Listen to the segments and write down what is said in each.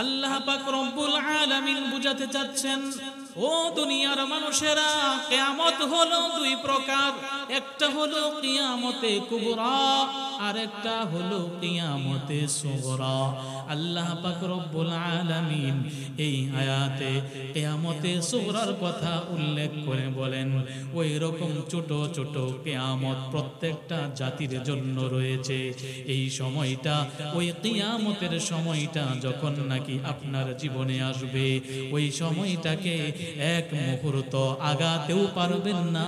আল্লাহ পাক রব্বুল আলামিন বুঝাতে চাচ্ছেন, ও দুনিয়ার মানুষেরা, কিয়ামত হলো দুই প্রকার। একটা হলো কিয়ামতে কুবরা, আর একটা হলো কিয়ামতে সুগরা। আল্লাহ পাক রব্বুল আলামিন এই আয়াতে কিয়ামতে সুগরার কথা উল্লেখ করে বলেন, ওই রকম ছোট ছোট কিয়ামত প্রত্যেকটা জাতির জন্য রয়েছে। এই সময়টা, ওই কিয়ামতের সময়টা যখন নাকি আপনার জীবনে আসবে, ওই সময়টাকে এক মুহূর্ত আগাতেও পারবেন না,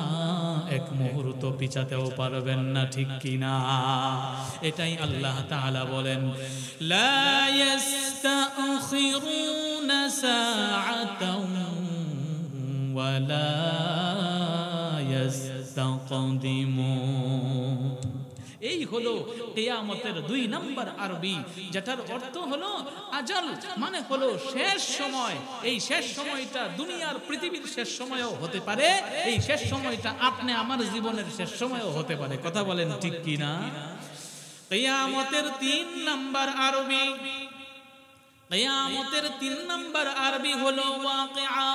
এক মুহূর্ত পিছাতেও পারবেন না, ঠিক কিনা? এটাই আল্লাহ তাআলা বলেন, লা ইস্তাখিরুনা সাআতাও ওয়া লা ইস্তাকদিমুন। এই হলো কিয়ামতের 2 নম্বর আরবি, যেটার অর্থ হলো আজাল, মানে হলো শেষ সময়। এই শেষ সময়টা দুনিয়ার পৃথিবীর শেষ সময়ও হতে পারে, এই শেষ সময়টা আপনি আমার জীবনের শেষ সময়ও হতে পারে। কথা বলেন ঠিক কি না? কিয়ামতের 3 নম্বর আরবি, কিয়ামতের 3 নম্বর আরবি হলো ওয়াকিআ।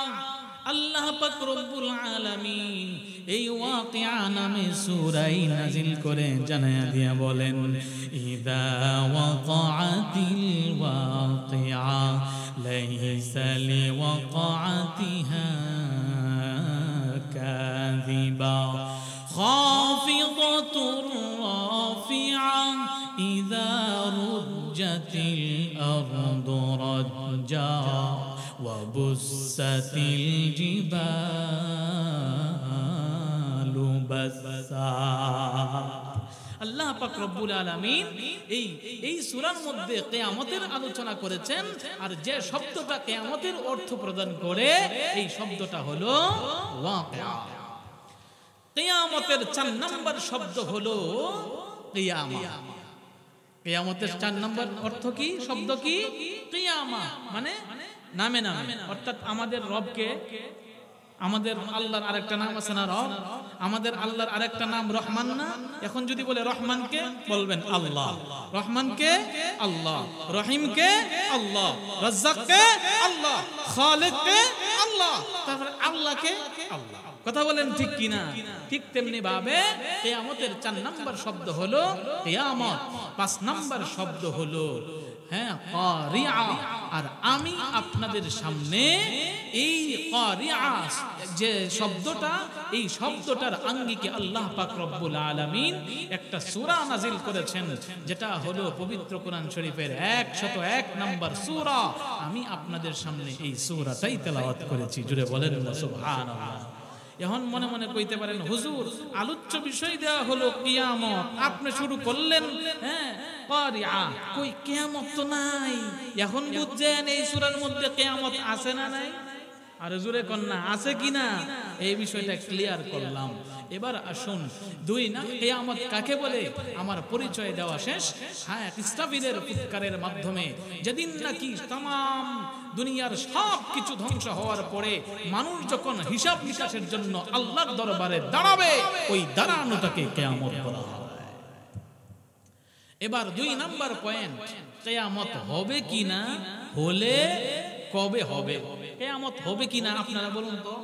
আল্লাহ পাক রব্বুল আলামিন এই ওয়াকিআ নামে সূরা নাজিল করে জানায়া দিয়া বলেন, ইযা ওয়াকাআতিল ওয়াকিআ লাইসা লিওয়াকাআতিহা কাযিবা খাফিদাতুর রাফিআ ইযা রুজ্জাতিল আরদু রাজ্জা وبست الجبال بسا। আল্লাহ পাক রব্বুল আলামিন এই সূরার মধ্যে কিয়ামতের আলোচনা করেছেন, আর যে শব্দটা কিয়ামতের অর্থ প্রদান করে এই শব্দটা হলো ওয়াকিআ। কিয়ামতের 4 নম্বর শব্দ হলো কিয়ামা। কিয়ামতের 4 নম্বর অর্থ কি, শব্দ কি? কিয়ামা মানে নামে নামে, অর্থাৎ আমাদের রবকে, আমাদের আল্লাহর আরেকটা নাম আছে না রব? আমাদের আল্লাহর আরেকটা নাম রহমান না? এখন যদি বলে রহমানকে, বলবেন আল্লাহ। রহমানকে আল্লাহ, রহিমকে আল্লাহ, রাজ্জাককে আল্লাহ, খালিককে আল্লাহ, তারপরে আল্লাহকে আল্লাহ। কথা বলেন ঠিক কিনা? ঠিক তেমনি ভাবে কিয়ামতের 4 নম্বর শব্দ হলো কিয়ামত, 5 নম্বর শব্দ হলো কারিআ। আর আমি আপনাদের সামনে এই কারিআ যে শব্দটা, এই শব্দটার আঙ্গিকে আল্লাহ পাক রব্বুল আলামিন একটা সূরা নাজিল করেছেন, যেটা হলো পবিত্র কোরআন শরীফের 101 নম্বর সূরা। আমি আপনাদের সামনে এই সূরাটাই তেলাওয়াত করেছি। জুড়ে বলেন না সুবহানাল্লাহ। এখন মনে মনে কইতে পারেন, হুজুর আলোচ্য বিষয় দেওয়া হলো কিয়ামত, আপনি শুরু করলেন কারিআ, কই কিয়ামত তো নাই। এখন বুঝছেন এই সূরার মধ্যে কিয়ামত আছে না নাই? আর জোরে কোন না, আছে কিনা? এই বিষয়টা ক্লিয়ার করলাম। এবার আসুন, 2 না কিয়ামত কাকে বলে আমার পরিচয় দেওয়া শেষ। হ্যাঁ, ইসরাফিলের ফুৎকারের মাধ্যমে যেদিন নাকি तमाम দুনিয়ার সব কিছু ধ্বংস হওয়ার পরে মানুষ যখন হিসাব নিকাশের জন্য আল্লাহর দরবারে দাঁড়াবে, ওই দাঁড়ানোটাকে কিয়ামত বলা হয়। এবার 2 নাম্বার পয়েন্ট, কিয়ামত হবে কিনা, হলে কবে হবে? কিয়ামত হবে কিনা আপনারা বলুন তো।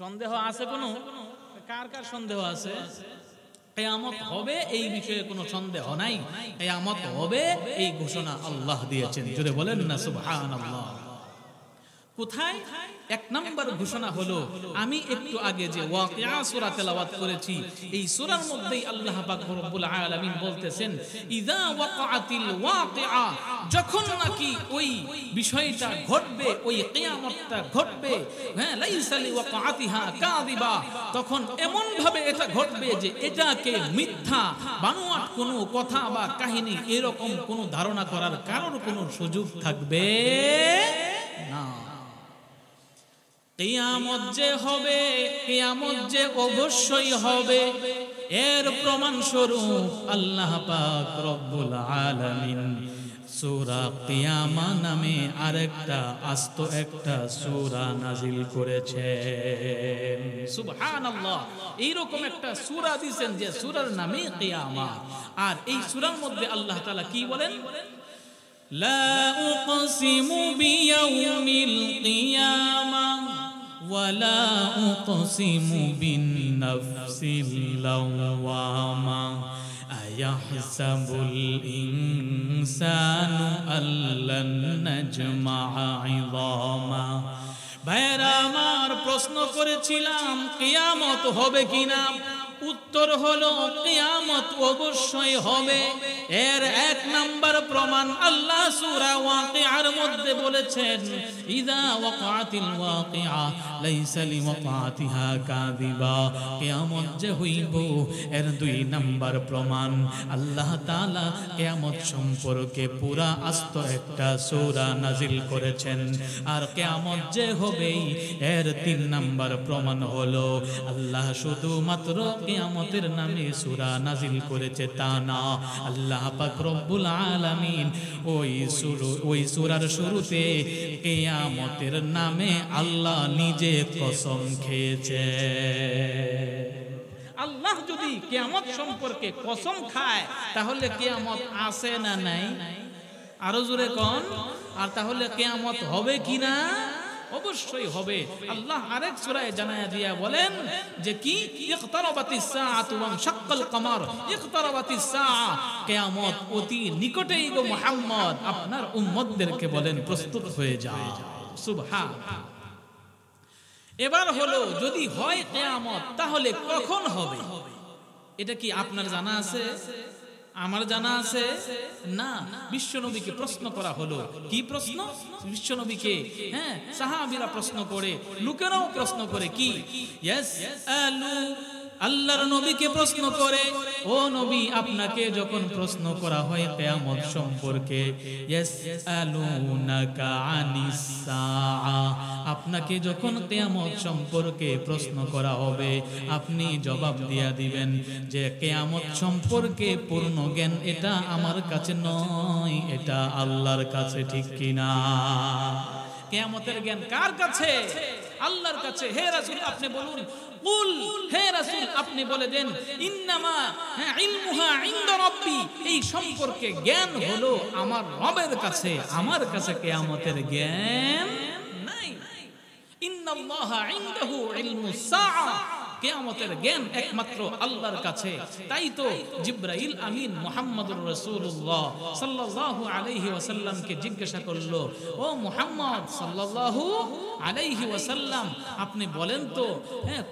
সন্দেহ আছে কোনো? কার কার সন্দেহ আছে? কিয়ামত হবে এই বিষয়ে কোনো সন্দেহ নাই। কিয়ামত হবে এই ঘোষণা আল্লাহ দিয়েছেন। জোরে বলেন না সুবহানাল্লাহ। কোথায়? 1 নম্বর ঘোষণা হলো, আমি একটু আগে যে ওয়াকিআ সূরা তেলাওয়াত করেছি, এই সূরার মধ্যেই আল্লাহ পাক রব্বুল আলামিন বলতেছেন, ইযা ওয়াকাআতিল ওয়াকিআ, যখন নাকি ওই বিষয়টা ঘটবে, ওই কিয়ামতটা ঘটবে, লাইসা লিওয়াকাআতিহা কাযিবা, তখন এমন ভাবে এটা ঘটবে যে এটাকে মিথ্যা, বানোয়াট কোনো কথা বা কাহিনী এরকম কোনো ধারণা করার কারোর কোনো সুযোগ থাকবে না। কিয়ামত যে হবে, কিয়ামত যে অবশ্যই হবে, এর প্রমাণ স্বরূপ আল্লাহ পাক রব্বুল আলামিন সূরা কিয়ামা নামে আরেকটা আস্ত একটা সূরা নাজিল করেছেন। সুবহানাল্লাহ। এইরকম একটা সূরা দিয়েছেন যে সূরার নামে কিয়ামা। আর এই সূরার মধ্যে আল্লাহ তাআলা কি বলেন? লা উকসিমু বিয়াউমিল কিয়ামা ওয়া লা উকসিমু বিন নাফসিল লাওয়ামা আয়াহসাবুল ইনসানু আল্লান নাজমা'a 'ইযামা। ভাইরা আমার, প্রশ্ন করেছিলাম কিয়ামত হবে কিনা। উত্তর হলো কিয়ামত অবশ্যই হবে। এর এক নাম্বার প্রমাণ আল্লাহ সূরা ওয়াকিআর মধ্যে বলেছেন, ইযা ওয়াকাতিল ওয়াকিআ লাইসা লিওয়াকাতিহা কাযিবা। কিয়ামত যে হইব এর দুই নাম্বার প্রমাণ আল্লাহ তাআলা কিয়ামত সম্পর্কে পুরা আস্ত একটা সূরা নাজিল করেছেন। আর কিয়ামত যে হবে এর তিন নাম্বার প্রমাণ হলো আল্লাহ শুধুমাত্র কিয়ামতের নামে সূরা নাজিল করেছে তা না, আল্লাহ পাক রব্বুল আলামিন ওই সূরার শুরুতে কিয়ামতের নামে আল্লাহ নিজে কসম খেয়েছে। আল্লাহ যদি কিয়ামত সম্পর্কে কসম খায় তাহলে কিয়ামত আছে না নাই? আরো জোরে কোন। আর তাহলে কিয়ামত হবে কিনা? অবশ্যই হবে। আল্লাহ আরেক সূরায় জানায়া দিয়া বলেন যে কি, ইকতারাবাতিস সাআতু ওয়া শাক্কাল কমার। ইকতারাবাতিস সাআ, কিয়ামত অতি নিকটেই গো মুহাম্মদ। আপনার উম্মতদেরকে বলেন প্রস্তুত হয়ে যাও। সুবহানাল্লাহ। এবার হলো যদি হয় কিয়ামত তাহলে কখন হবে? এটা কি আপনার জানা আছে? আমার জানা আছে না। বিশ্বনবীকে প্রশ্ন করা হলো। কি প্রশ্ন? বিশ্বনবীকে সাহাবীরা প্রশ্ন করে, লোকেরাও প্রশ্ন করে। কি? ইয়াসআলু, আল্লাহর নবীকে প্রশ্ন করে, ও নবী আপনাকে যখন প্রশ্ন করা হয় কিয়ামত সম্পর্কে, ইয়াসআলুনাকা আনিস সাআ, আপনাকে যখন কিয়ামত সম্পর্কে প্রশ্ন করা হবে আপনি জবাব দিয়া দিবেন যে কিয়ামত সম্পর্কে পূর্ণ জ্ঞান এটা আমার কাছে নয়, এটা আল্লাহর কাছে, ঠিক কিনা? কিয়ামতের জ্ঞান কার কাছে? আল্লাহর কাছে। হে রাসূল আপনি বলুন, কুল, হে রাসূল আপনি বলে দেন, ইন্নামা ইলমুহা ইনদা রাব্বি, এই সম্পর্কে জ্ঞান হলো আমার রবের কাছে, আমার কাছে কিয়ামতের জ্ঞান নাই। ইন্নাল্লাহা ইনদাহু ইলমুস সাআ, কিয়ামতের জ্ঞান একমাত্র আল্লাহর কাছে। তাই তো জিবরাইল আমিন মুহাম্মদুর রাসূলুল্লাহ সাল্লাল্লাহু আলাইহি ওয়াসাল্লামকে জিজ্ঞাসা করলো, ও মুহাম্মদ সাল্লাল্লাহু আলাইহি ওয়াসাল্লাম আপনি বলেন তো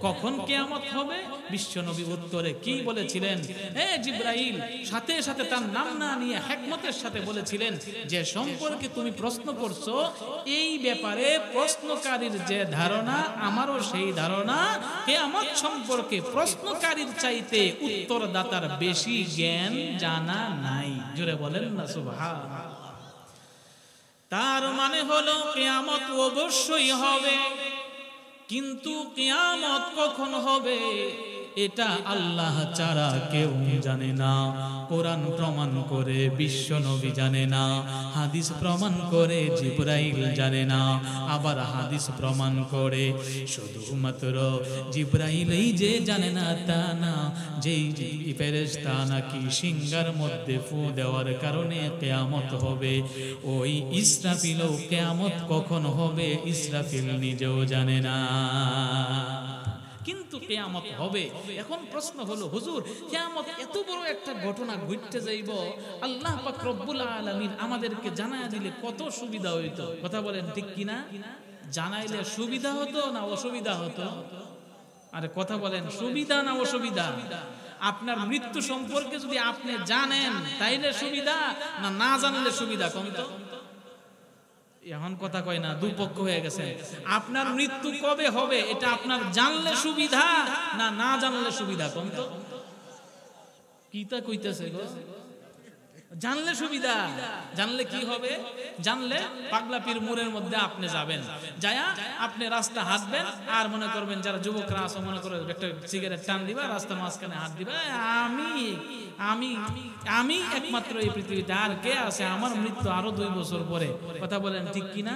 কখন কিয়ামত হবে? বিশ্বনবী উত্তরে কি বলেছিলেন? জিবরাইল সাথে সাথে তার নাম না নিয়ে হিকমতের সাথে বলেছিলেন যে সম্পর্কে তুমি প্রশ্ন করছো এই ব্যাপারে প্রশ্নকারীর যে ধারণা আমারও সেই ধারণা, কিয়ামত সম্পর্কে প্রশ্নকারীর চাইতে উত্তরদাতার বেশি জ্ঞান জানা নাই। জোরে বলেন না সুবহানাল্লাহ। তার মানে হলো কিয়ামত অবশ্যই হবে, কিন্তু কিয়ামত কখন হবে এটা আল্লাহ ছাড়া কেউ জানে না। কোরআন প্রমাণ করে বিশ্বনবী জানে না, হাদিস প্রমাণ করে জিবরাইল জানে না, আবার হাদিস প্রমাণ করে শুধুমাত্র জিবরাইলই যে জানে না তা না, যেই ফেরেশতা নাকি সিংহার মধ্যে ফু দেওয়ার কারণে কিয়ামত হবে, ওই ইসরাফিলও কিয়ামত কখন হবে ইসরাফিল নিজেও জানে না, কিন্তু কিয়ামত হবে। এখন প্রশ্ন হলো, হুজুর কিয়ামত এত বড় একটা ঘটনা ঘটতে যাইব, আল্লাহ পাক রব্বুল আলামিন আমাদেরকে জানায়া দিলে কত সুবিধা হইতো। কথা বলেন ঠিক কিনা? জানাইলে সুবিধা হতো না অসুবিধা হতো? আরে কথা বলেন, সুবিধা না অসুবিধা? আপনার মৃত্যু সম্পর্কে যদি আপনি জানেন তাইলে সুবিধা, না না জানলে সুবিধা? কোন তো এখন কথা কয় না, দুপক্ষ হয়ে গেছে। আপনার মৃত্যু কবে হবে এটা আপনার জানলে সুবিধা না না জানলে সুবিধা? কোন তো কিতা কইতেছে গো? জানলে সুবিধা। জানলে কি হবে? জানলে পাগলা পীর মোড়ের মধ্যে আপনি যাবেন, যায়া আপনি রাস্তা হাঁটবেন আর মনে করবেন যারা যুবকরা আছে মনে করে একটা সিগারেট টান দিবা, রাস্তার মাঝখানে হাত দিবা, আমি আমি আমি একমাত্র এই পৃথিবীতে, আর কে আছে? আমার মৃত্যু আরো 2 বছর পরে। কথা বলেন ঠিক কিনা?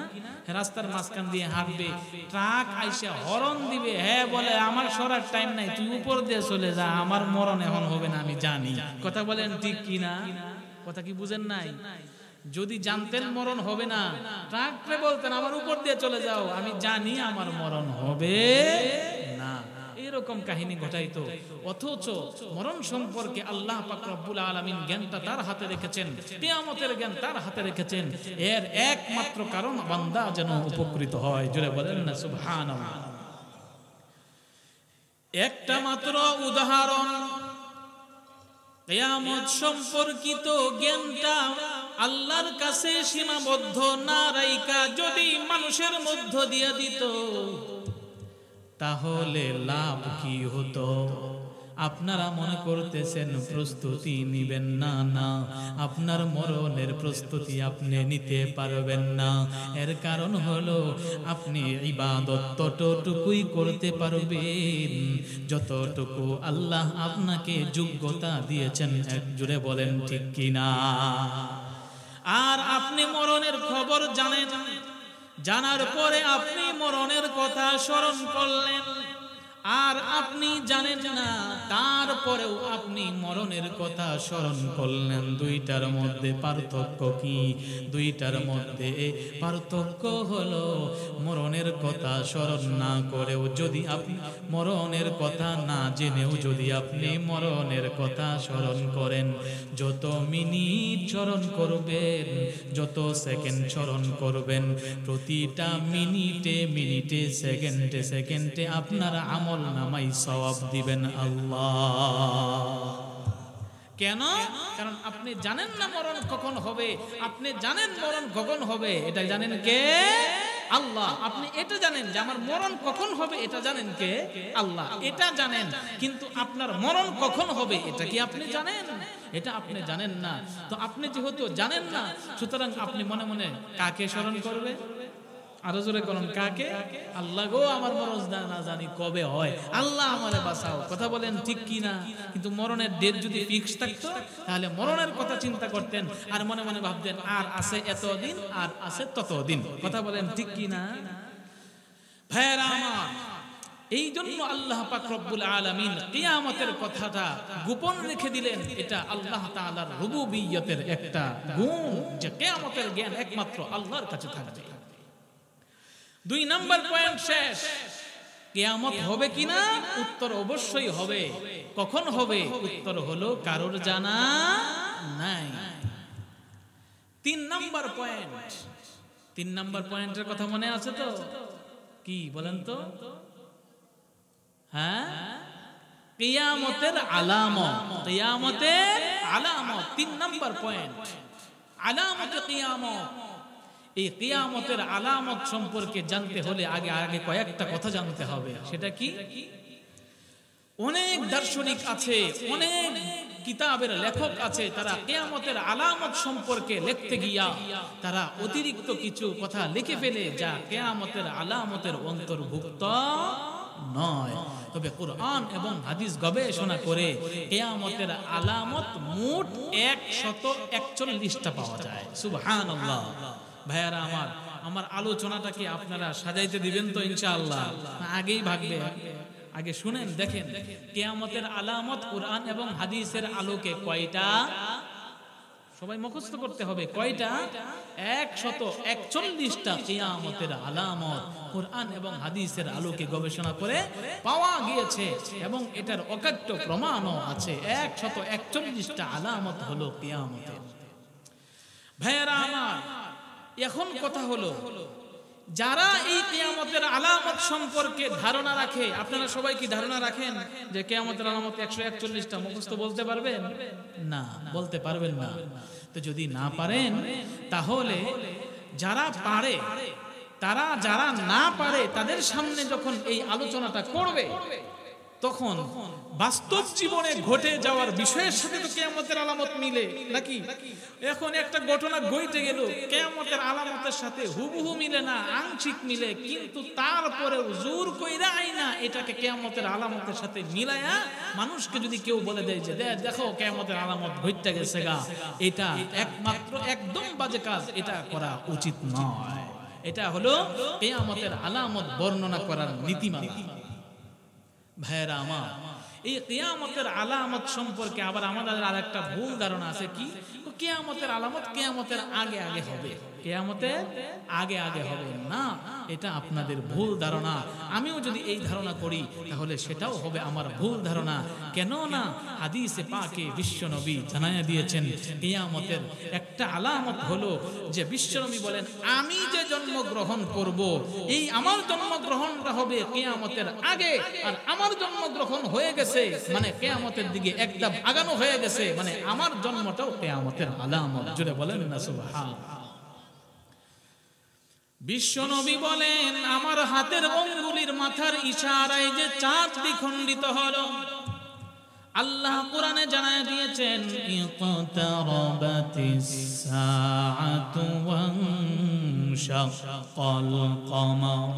রাস্তার মাঝখান দিয়ে হাঁটবে, ট্রাক আইসা হরন দিবে, হ্যাঁ বলে আমার সরার টাইম নাই, তুই উপর দিয়ে চলে যা, আমার মরণ এখন হবে না আমি জানি। কথা বলেন ঠিক কিনা? কথা কি বুঝেন নাই? যদি জানতেন মরণ হবে না, ট্রাকরে বলতেন আমার উপর দিয়ে চলে যাও, আমি জানি আমার মরণ হবে না। এরকম কাহিনী ঘটাইতো। অথচ মরণ সম্পর্কে আল্লাহ পাক রব্বুল আলামিন জ্ঞানটা তার হাতে রেখেছেন, কিয়ামতের জ্ঞান তার হাতে রেখেছেন। এর একমাত্র কারণ বান্দা যেন উপকৃত হয়। জোরে বলেন না সুবহানাল্লাহ। একটা মাত্র উদাহরণ, কিয়ামত সম্পর্কিত জ্ঞানটা আল্লাহর কাছে সীমাবদ্ধ না রাইকা যদি মানুষের মধ্য দিয়ে দিত, তাহলে লাভ কি হতো? আপনারা মনে করতেছেন প্রস্তুতি নিবেন না, না, আপনার মরণের প্রস্তুতি আপনি নিতে পারবেন না। এর কারণ হলো আপনি ইবাদত ততটুকুই করতে পারবেন যতটুকু আল্লাহ আপনাকে যোগ্যতা দিয়েছেন। এক জোরে বলেন ঠিক কিনা? আর আপনি মরণের খবর জানেন, জানার পরে আপনি মরণের কথা স্মরণ করলেন, আর আপনি জানেন না, তারপরেও আপনি মরণের কথা স্মরণ করলেন। দুইটার মধ্যে পার্থক্য কি? দুইটার মধ্যে পার্থক্য হলো মরণের কথা স্মরণ না করেও যদি আপনি মরণের কথা না জেনেও যদি আপনি মরণের কথা স্মরণ করেন, যত মিনিট স্মরণ করবেন, যত সেকেন্ড স্মরণ করবেন, প্রতিটা মিনিটে মিনিটে, সেকেন্ডে সেকেন্ডে আপনার আমল নামাই সওয়াব দিবেন আল্লাহ। কেন? কারণ আপনি জানেন না মরণ কখন হবে। আপনি জানেন মরণ কখন হবে, এটা জানেন কে? আল্লাহ। আপনি এটা জানেন যে আমার মরণ কখন হবে, এটা জানেন কে? আল্লাহ। এটা জানেন, কিন্তু আপনার মরণ কখন হবে এটা কি আপনি জানেন? এটা আপনি জানেন না। তো আপনি যেহেতু জানেন না, সুতরাং আপনি মনে মনে কাকে স্মরণ করবে? আরো জোরে করুন, কাকে? আল্লাহ গো, আমার মরণ না জানি কবে হয়, আল্লাহ আমারে বাঁচাও। কথা বলেন ঠিক কি না? কিন্তু মরণের ডেট যদি ফিক্স থাকতো, তাহলে মরণের কথা চিন্তা করতেন আর মনে মনে ভাবতেন আর আছে এতদিন, আর আছে ততদিন। কথা বলেন ঠিক কি না? ভাইরা আমার, এই জন্য আল্লাহ পাক রব্বুল আলামিন কিয়ামতের কথাটা গোপন রেখে দিলেন। এটা আল্লাহ তাআলার রুবুবিয়তের একটা গুণ যে কিয়ামতের জ্ঞান একমাত্র আল্লাহর কাছে থাকবে। 2 নাম্বার পয়েন্ট শেষ। কিয়ামত হবে কিনা? উত্তর অবশ্যই হবে। কখন হবে? উত্তর হলো কারোর জানা নাই। 3 নাম্বার পয়েন্ট। 3 নাম্বার পয়েন্টের কথা মনে আছে তো? কি বলেন তো? হ্যাঁ, কিয়ামতের আলামত। কিয়ামতের আলামত 3 নাম্বার পয়েন্ট। আলামতে কিয়ামত। এই কিয়ামতের আলামত সম্পর্কে জানতে হলে আগে কয়েকটা কথা জানতে হবে। সেটা কি? অনেক দার্শনিক আছে, অনেক কিতাবের লেখক আছে, তারা কিয়ামতের আলামত সম্পর্কে লিখতে গিয়া তারা অতিরিক্ত কিছু কথা লিখে ফেলে যা কিয়ামতের আলামতের অন্তর্ভুক্ত নয়। তবে কুরআন এবং হাদিস গবেষণা করে কিয়ামতের আলামত মোট 141টা পাওয়া যায়। সুবহানাল্লাহ। ভাইয়ারা আমার আলোচনাটাকে আপনারা সাজাইতে দিবেন তো ইনশাআল্লাহ? আগেই ভাগবে? আগে শুনেন, দেখেন কিয়ামতের আলামত কুরআন এবং হাদিসের আলোকে কয়টা? সবাই মুখস্থ করতে হবে। কয়টা? 141টা কিয়ামতের আলামত কুরআন এবং হাদিসের আলোকে গবেষণা করে পাওয়া গিয়েছে, এবং এটার অকাট্য প্রমাণও আছে। 141টা আলামত হলো কিয়ামতের। ভাইয়ারা আমার, এখন কথা হলো, যারা এই কিয়ামতের আলামত সম্পর্কে ধারণা রাখে, আপনারা সবাই কি ধারণা রাখেন যে কিয়ামতের আলামত 141টা? মুখস্থ বলতে পারবেন? না, বলতে পারবেন না। তো যদি না পারেন, তাহলে যারা পারে, তারা যারা না পারে তাদের সামনে যখন এই আলোচনাটা করবে, তখন বাস্তব জীবনে ঘটে যাওয়ার বিষয়ের সাথে তো কিয়ামতের আলামত মিলে নাকি? এখন একটা ঘটনা ঘটে গেল, কিয়ামতের আলামতের সাথে হুবহু মিলে না, আংশিক মিলে, কিন্তু তারপরেও জোর কইরা আইনা এটাকে কিয়ামতের আলামতের সাথে মিলায়া মানুষকে যদি কেউ বলে দেয় যে দেখো কিয়ামতের আলামত ঘটতে গেছে গা, এটা একমাত্র একদম বাজে কাজ, এটা করা উচিত নয়। এটা হলো কিয়ামতের আলামত বর্ণনা করার নীতিমালা। ভাইরা আমার, এই কিয়ামতের আলামত সম্পর্কে আবার আমাদের আরেকটা ভুল ধারণা আছে। কি? কিয়ামতের আলামত কিয়ামতের আগে আগে হবে, কিয়ামতের আগে আগে হবে না, এটা আপনাদের ভুল ধারণা। আমিও যদি এই ধারণা করি তাহলে সেটাও হবে আমার ভুল ধারণা। কেন না হাদিসে পাকে বিশ্বনবী জানায়া দিয়েছেন কিয়ামতের একটা আলামত হলো যে বিশ্বনবী বলেন আমি যে জন্মগ্রহণ করব এই আমার জন্মগ্রহণটা হবে কিয়ামতের আগে, আর আমার জন্মগ্রহণ হয়ে গেছে মানে কিয়ামতের দিকে একদম আগানো হয়ে গেছে, মানে আমার জন্মটাও কিয়ামতের আলামত। জুড়ে বলেন না সুবহানাল্লাহ। বিশ্বনবী বলেন আমার হাতের আঙ্গুলের মাথার ইশারায় যে চাঁদ দ্বিখণ্ডিত হলো, আল্লাহ কোরআনে জানায় দিয়েছেন ইকতারাবাতিস সাআতু ওয়ানশাক্কাল কমার,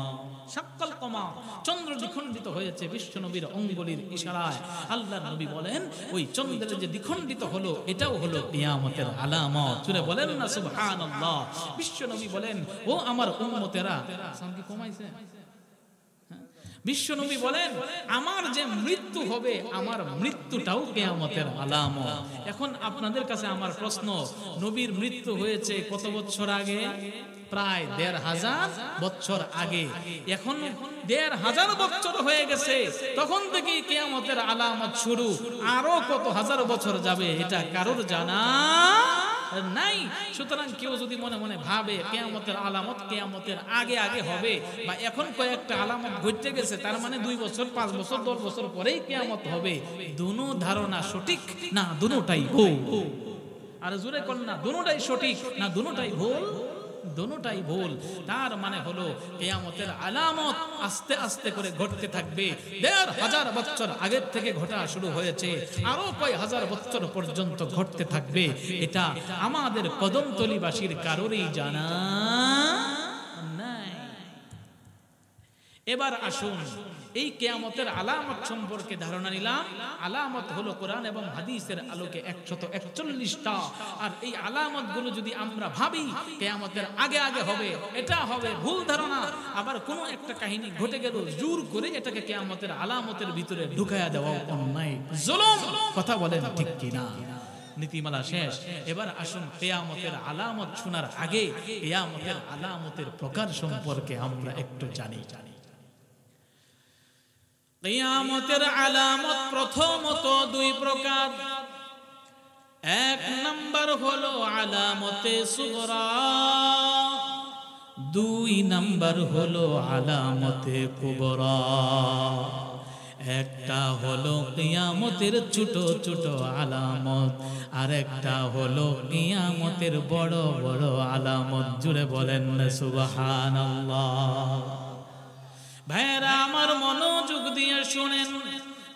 শাক্কাল কমার, চন্দ্র দ্বিখণ্ডিত হয়েছে বিশ্বনবীর আঙ্গুলের ইশারায়। আল্লাহর নবী বলেন ওই চন্দ্রের যে দ্বিখণ্ডিত হলো এটাও হলো কিয়ামতের আলামত। জুড়ে বলেন না সুবহানাল্লাহ। বিশ্বনবী বলেন ও আমার উম্মতেরা, সাউন্ড কি কমাইছে? বিশ্বনবী বলেন আমার যে মৃত্যু হবে আমার মৃত্যুটাও কিয়ামতের আলামত। এখন আপনাদের কাছে আমার প্রশ্ন, নবীর মৃত্যু হয়েছে কত বছর আগে? প্রায় ১৫০০ বছর আগে। এখন ১৫০০ বছর হয়ে গেছে, তখন থেকে কিয়ামতের আলামত শুরু। আরো কত হাজার বছর যাবে এটা কারোর জানা নাই। সুতরাং কেউ যদি মনে মনে ভাবে কিয়ামতের আলামত কিয়ামতের আগে আগে হবে বা এখন কয়েকটা আলামত ঘটতে গেছে তার মানে 2 বছর 5 বছর 10 বছর পরেই কিয়ামত হবে, দুনো ধারণা সঠিক না দুটোটাই ভুল? আর জোরে কোন না দুটোটাই সঠিক না দুটোটাই ভুল? দুটোটাই ভুল। তার মানে হলো কিয়ামতের আলামত আস্তে আস্তে করে ঘটতে থাকবে। ১৫০০ বছর আগের থেকে ঘটা শুরু হয়েছে, আরো কয় হাজার বছর পর্যন্ত ঘটতে থাকবে। এটা আমাদের কদমতলীবাসীর কারোরই জানা নাই। এবার আসুন এই কিয়ামতের আলামত সম্পর্কে ধারণা নিলাম। আলামত হলো কোরআন এবং হাদিসের আলোকে ১৪১টা। আর এই আলামতগুলো যদি আমরা ভাবি কিয়ামতের আগে আগে হবে, এটা হবে ভুল ধারণা। আবার কোনো একটা কাহিনী ঘটে গেল জোর করে এটাকে কিয়ামতের আলামতের ভিতরে ঢুকায়া দেওয়া অন্যায়, জুলুম। কথা বলেন ঠিক কিনা? নীতিমালা শেষ। এবার আসুন কিয়ামতের আলামত শোনার আগে কিয়ামতের আলামতের প্রকার সম্পর্কে আমরা একটু জানি। কিয়ামতের আলামত প্রথমত 2 প্রকার। 1 নাম্বার হলো আলামতে সুগরা, 2 নাম্বার হলো আলামতে কুবরা। একটা হলো কিয়ামতের ছোট ছোট আলামত, আর একটা হলো কিয়ামতের বড় বড় আলামত। জুড়ে বলেন না সুবহানাল্লাহ। ভাইরা আমার মনোযোগ দিয়ে শুনেন,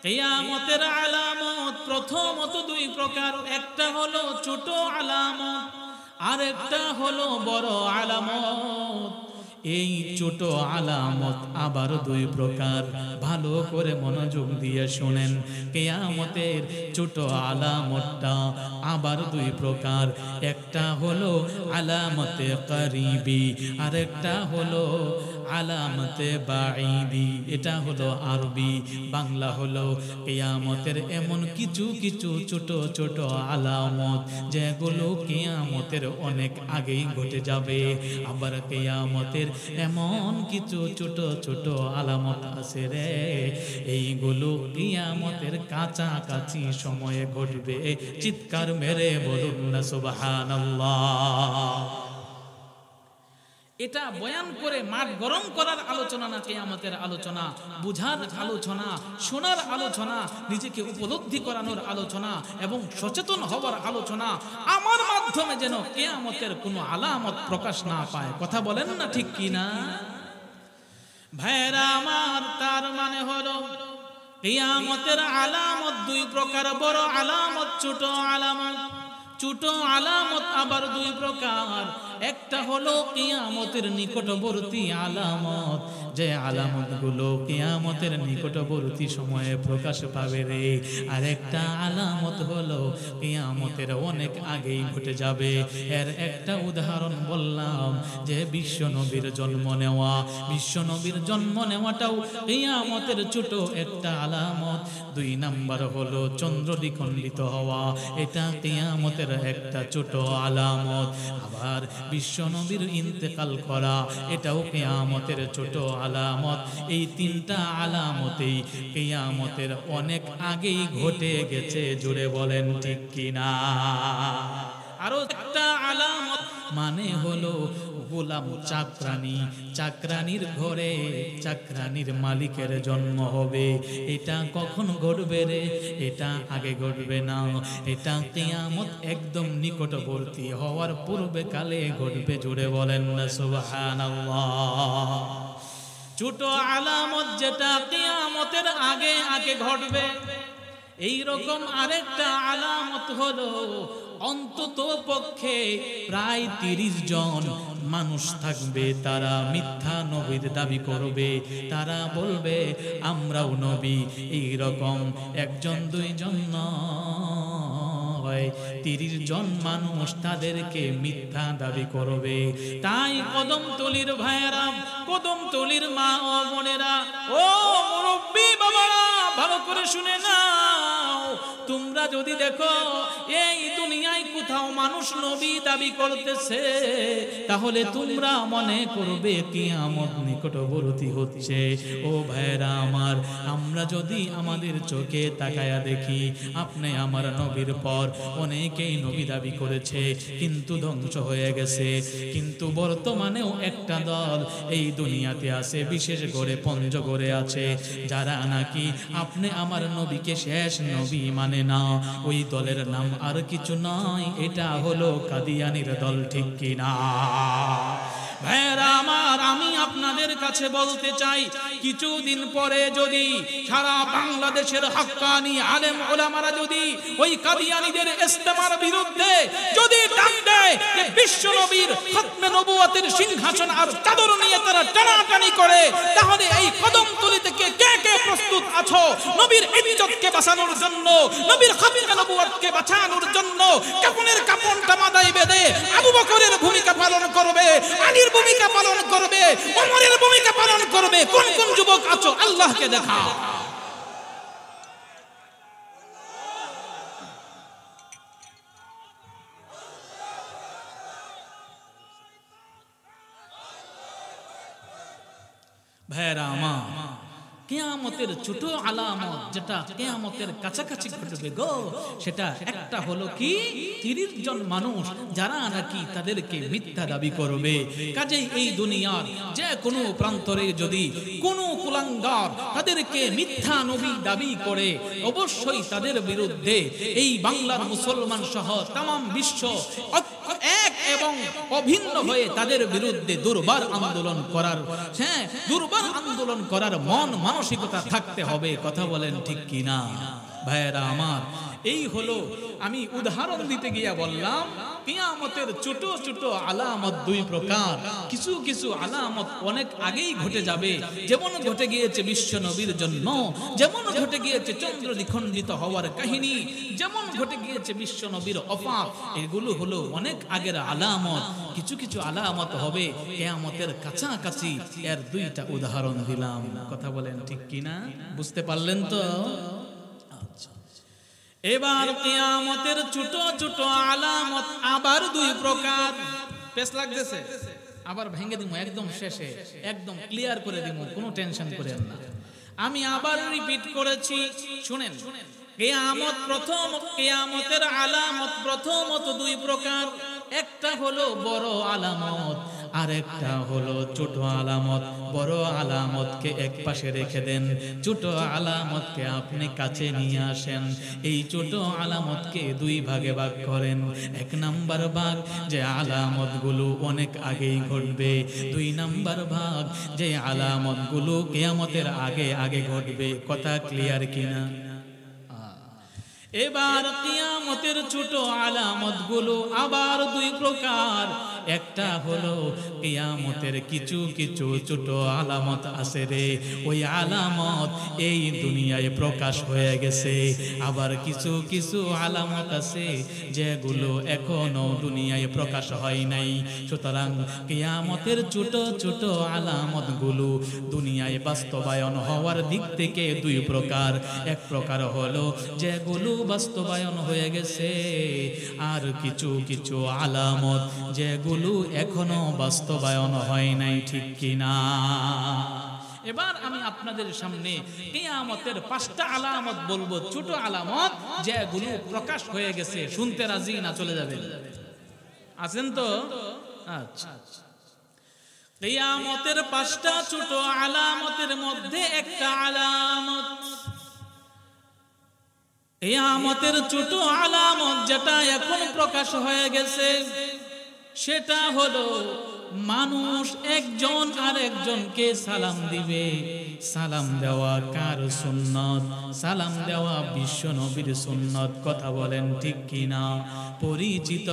কিয়ামতের আলামত প্রথমত 2 প্রকার। একটা হলো ছোট আলামত আর একটা হলো বড় আলামত। এই ছোট আলামত আবার 2 প্রকার। ভালো করে মনোযোগ দিয়ে শুনেন, কিয়ামতের ছোট আলামতটা আবার 2 প্রকার। একটা হলো আলামতে করিবি আর একটা হলো আলামতে বাঈদি। এটা হলো আরবি, বাংলা হলো কিয়ামতের এমন কিছু কিছু ছোট ছোট আলামত যেগুলো কিয়ামতের অনেক আগেই ঘটে যাবে। আবার কিয়ামতের এমন কিছু ছোট ছোট আলামত আছে রে, এইগুলো কিয়ামতের কাছাকাছি সময়ে ঘটবে। চিৎকার মেরে বলুন না সুবহানাল্লাহ। এটা বয়ান করে মাঠ গরম করার আলোচনা না, কিয়ামতের আলোচনা, বুঝার আলোচনা, শোনার আলোচনা, নিজেকে উপলব্ধি করানোর আলোচনা এবং সচেতন হওয়ার আলোচনা। আমার মাধ্যমে যেন কিয়ামতের কোনো আলামত প্রকাশ না পায়। কথা বলেন না ঠিক কি না ভাইরা আমার? তার মানে হলো কিয়ামতের আলামত 2 প্রকার, বড় আলামত ছোট আলামত। ছোট আলামত আবার 2 প্রকার। একটা হলো কিয়ামতের নিকটবর্তী আলামত, যে আলামতগুলো কিয়ামতের নিকটবর্তী সময়ে প্রকাশ পাবে রে। আর একটা আলামত হলো কিয়ামতের অনেক আগেই ঘটে যাবে। এর একটা উদাহরণ বললাম যে বিশ্ব নবীর জন্ম নেওয়া। বিশ্ব নবীর জন্ম নেওয়াটাও কিয়ামতের ছোট একটা আলামত। 2 নাম্বার হলো চন্দ্র দ্বিখণ্ডিত হওয়া, এটা কিয়ামতের একটা ছোট আলামত। আবার বিশ্ব নবীর ইন্তেকাল করা, এটাও কিয়ামতের ছোট আলামত। এই 3টা আলামতেই কিয়ামতের অনেক আগেই ঘটে গেছে। জুড়ে বলেন ঠিক কিনা? আরো একটা আলামত মানে হলো গোলাম চাকরানি, চাকরানির ঘরে চাকরানির মালিকের জন্ম হবে। এটা কখন ঘটবে রে? এটা আগে ঘটবে না, এটা কিয়ামত একদম নিকটবর্তী হওয়ার পূর্বে কালে ঘটবে। জুড়ে বলেন না সুবহানাল্লাহ। ছোট আলামত যেটা কিয়ামতের আগে আগে ঘটবে। এই রকম আরেকটা আলামত হলো অন্তত পক্ষে প্রায় 30 জন মানুষ থাকবে, তারা মিথ্যা নবীর দাবি করবে। তারা বলবে আমরাও নবী। এই রকম 1 জন 2 জন নয়, 30 জন মানুষ তাদেরকে মিথ্যা দাবি করবে। তাই কদমতলির ভাইয়েরা, কদমতলির মা ও বোনেরা, ও মুরব্বী বাবারা, ভালো করে শুনে নাও। তোমরা যদি দেখো এই দুনিয়ায় কোথাও মানুষ নবী দাবি করতেছে, তাহলে তোমরা মনে করবে কিয়ামত নিকটবর্তী হচ্ছে। ও ভাইরা আমার, আমরা যদি আমাদের চোখে তাকায়া দেখি, আপনি আমার নবীর পর অনেকেই নবী দাবি করেছে কিন্তু ধ্বংস হয়ে গেছে। কিন্তু বর্তমানেও একটা দল এই দুনিয়াতে আছে, বিশেষ করে পঞ্চগড়ে আছে, যারা নাকি আপনি আমার নবীকে শেষ নবী মানে না। ওই দলের নাম আর কিছু নয়, এটা হলো কাদিয়ানির দল। ঠিক কিনা ভাইরা আমার? আমি আপনাদের কাছে বলতে চাই, কিছুদিন পরে যদি সারা বাংলাদেশের হাক্কানি আলেম ওলামারা যদি ওই কাদিয়ানীদের ইস্তেমার বিরুদ্ধে যদি ডাক দেয় যে বিশ্ব নবীর খতমে নবুয়তের সিংহাসন আর চাদর নিয়ে তারা টানাটানি করে, তাহলে এই কদমতলি থেকে কে কে প্রস্তুত আছো নবীর ইজ্জতকে বাঁচানোর জন্য, নবীর খতমে নবুয়তকে বাঁচানোর জন্য কাফনের কাপড়টা মাথায় বেঁধে আবু বকরের ভূমিকা পালন করবে, আলীর ভূমিকা পালন করবে, ওমরের ভূমিকা পালন করবে? কোন কোন যুবক আছো আল্লাহকে দেখাও। ভাইরা আমার, কিয়ামতের ছোট আলামত যেটা কিয়ামতের কাছাকাছি ঘটবে গো, সেটা একটা হলো কি 30 জন মানুষ যারা নাকি তাদেরকে মিথ্যা দাবি করবে। কাজেই এই দুনিয়ার যে কোনো প্রান্তরে যদি কোনো কুলাঙ্গার তাদেরকে মিথ্যা নবী দাবি করে, অবশ্যই তাদের বিরুদ্ধে এই বাংলার মুসলমান সহ তামাম বিশ্ব এক এবং অভিন্ন হয়ে তাদের বিরুদ্ধে দুর্বার আন্দোলন করার, হ্যাঁ, দুর্বার আন্দোলন করার মন মানসিকতা থাকতে হবে। কথা বলেন ঠিক কিনা ভাইয়েরা আমার? এই হলো আমি উদাহরণ দিতে গিয়া বললাম কিয়ামতের ছোট ছোট আলামত 2 প্রকার। কিছু কিছু আলামত অনেক আগেই ঘটে যাবে, যেমন ঘটে গিয়েছে বিশ্ব নবীর জন্ম, যেমন ঘটে গিয়েছে চন্দ্র দ্বিখণ্ডিত হওয়ার কাহিনী, যেমন ঘটে গিয়েছে বিশ্ব নবীর ওফাত। এগুলো হলো অনেক আগের আলামত। কিছু কিছু আলামত হবে কিয়ামতের কাছাকাছি। এর 2টা উদাহরণ দিলাম। কথা বলেন ঠিক কিনা? বুঝতে পারলেন তো? এবার কিয়ামতের ছোট ছোট আলামত আবার 2 প্রকার। পেশ লাগতেছে? আবার ভেঙে দিব একদম শেষে, একদম ক্লিয়ার করে দিব, কোনো টেনশন করেন না। আমি আবার রিপিট করেছি, শুনেন। কিয়ামতের আলামত প্রথমত 2 প্রকার। একটা হলো বড় আলামত, আর একটা হলো ছোট আলামত। বড় আলামতকে এক পাশে রেখে দেন, ছোট আলামতকে আপনি কাছে নিয়ে আসেন। এই ছোট আলামতকে 2 ভাগে ভাগ করেন। 1 নাম্বার ভাগ যে আলামতগুলো অনেক আগেই ঘটবে, 2 নাম্বার ভাগ যে আলামতগুলো কিয়ামতের আগে আগে ঘটবে। কথা ক্লিয়ার কিনা? এবার কিয়ামতের ছোট আলামতগুলো আবার 2 প্রকার। একটা হলো কিয়ামতের কিছু কিছু ছোট আলামত আছে রে, ওই আলামত এই দুনিয়ায় প্রকাশ হয়ে গেছে। আবার কিছু কিছু আলামত আছে যেগুলো এখনো দুনিয়ায় প্রকাশ হয় নাই। সুতরাং কিয়ামতের ছোট ছোট আলামতগুলো দুনিয়ায় বাস্তবায়ন হওয়ার দিক থেকে দুই প্রকার। এক প্রকার হলো যেগুলো বাস্তবায়ন হয়ে গেছে, আর কিছু কিছু আলামত যেগুলো এখনো বাস্তবায়ন হয় নাই, ঠিক কিনা? এবার আমি আপনাদের সামনে কিয়ামতের 5টা আলামত বলবো, ছোট আলামত যেগুলো প্রকাশ হয়ে গেছে। শুনতে রাজি না চলে যাবেন? আছেন তো? আচ্ছা, কিয়ামতের 5টা ছোট আলামতের মধ্যে একটা আলামত, কিয়ামতের ছোট আলামত যেটা এখন প্রকাশ হয়ে গেছে, সেটা হলো মানুষ একজন আরেকজনকে সালাম দিবে। সালাম দেওয়া কার সুন্নত? সালাম দেওয়া বিশ্ব নবীর সুন্নত। কথা বলেন ঠিক কিনা? পরিচিত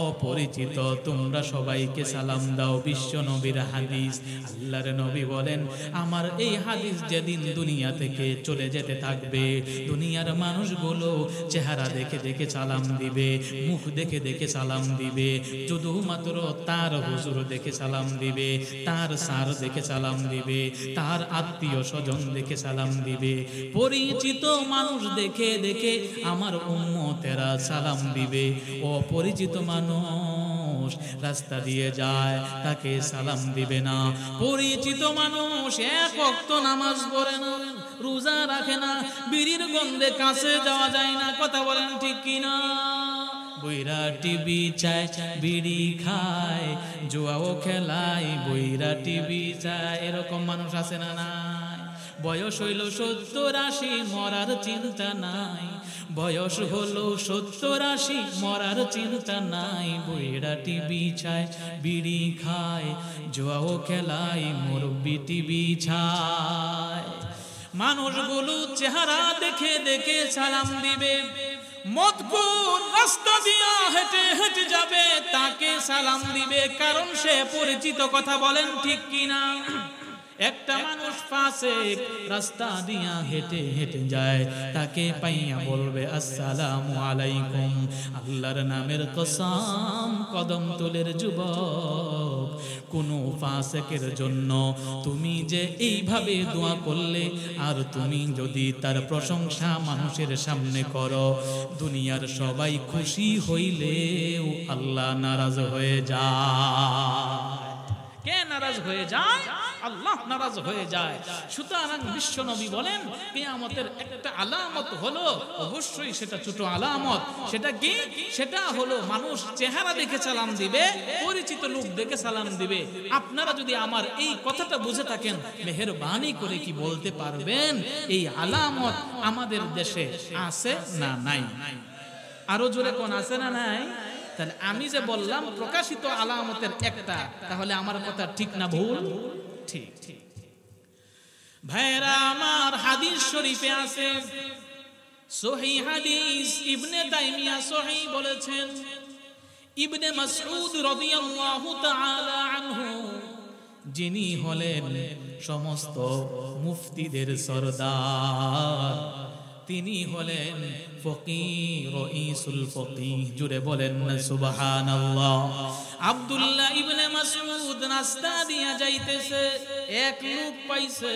অপরিচিত তোমরা সবাইকে সালাম দাও, বিশ্ব নবীর হাদিস। আল্লাহর নবী বলেন, আমার এই হাদিস যেদিন দুনিয়া থেকে চলে যেতে থাকবে, দুনিয়ার মানুষগুলো চেহারা দেখে দেখে সালাম দিবে, মুখ দেখে দেখে সালাম দিবে, শুধুমাত্র তার হুজুর দেখে সালাম দিবে, তার স্যার দেখে সালাম দিবে, তার আত্মীয় স্বজন দেখে সালাম দিবে। পরিচিত মানুষ দেখে দেখে আমার উম্মতেরা সালাম দিবে। অপরিচিত মানুষ রাস্তা দিয়ে যায়, তাকে সালাম দিবে না। পরিচিত মানুষ এক ওয়াক্ত নামাজ পড়ে না, রোজা রাখে না, বিড়ির গন্ধে কাছে যাওয়া যায় না। কথা বলেন ঠিক কিনা? বইরা টিভি চায়, বিড়ি খায়, জুয়াও খেলায়, বইরা টিভি চায়। এরকম মানুষ আছে না নাই? বয়স হইল 70-80, মরার চিন্তা নাই। বয়স হলো 70-80, মরার চিন্তা নাই। বইরা টিভি চায়, বিড়ি খায়, জুয়াও খেলায়, মুরব্বি টিভি চায়। মানুষগুলো চেহারা দেখে দেখে সালাম দিবে। মদকুর রাস্তা দিয়া হেঁটে হেঁটে যাবে, তাকে সালাম দিবে, কারণ সে পরিচিত। কথা বলেন ঠিক কিনা? একটা মানুষ ফাসিক রাস্তা দিয়া হেঁটে হেঁটে যায়, তাকে পাইয়া বলবে আসসালামু আলাইকুম। আল্লাহর নামের কসম, কদম তোলের যুবক, কোন ফাসিকের জন্য তুমি যে এইভাবে দোয়া করলে, আর তুমি যদি তার প্রশংসা মানুষের সামনে করো, দুনিয়ার সবাই খুশি হইলেও আল্লাহ নারাজ হয়ে যায়। কে নারাজ হয়ে যায়? আল্লাহ নারাজ হয়ে যায়। সুতরাং বিশ্ব নবী বলেন, কিয়ামতের একটা আলামত হলো, অবশ্যই সেটা ছোট আলামত। সেটা কি? সেটা হলো মানুষ চেহারা দেখে সালাম দিবে, পরিচিত লোক দেখে সালাম দিবে। আপনারা যদি আমার এই কথাটা বুঝে থাকেন, মেহেরবানি করে কি বলতে পারবেন এই আলামত আমাদের দেশে আছে না নাই? আরো জোরে কোন আছে না নাই? তাহলে আমি যে বললাম প্রকাশিত আলামতের একটা, তাহলে আমার কথা ঠিক না ভুল? ঠিক। ভাইরা আমার, হাদিস শরীফে আছে, সহিহ হাদিস, ইবনে তাইমিয়া সহিহ বলেছেন, ইবনে মাসউদ রাদিয়াল্লাহু তাআলা আনহু, যিনি হলেন সমস্ত মুফতিদের সরদার, তিনি হলেন ফকিহ, রাইসুল ফকিহ। জুড়ে বলেন না সুবহানাল্লাহ। আব্দুল্লাহ ইবনে মাসউদ রাস্তা দিয়া যাইতেছে, এক লোক পাইছে,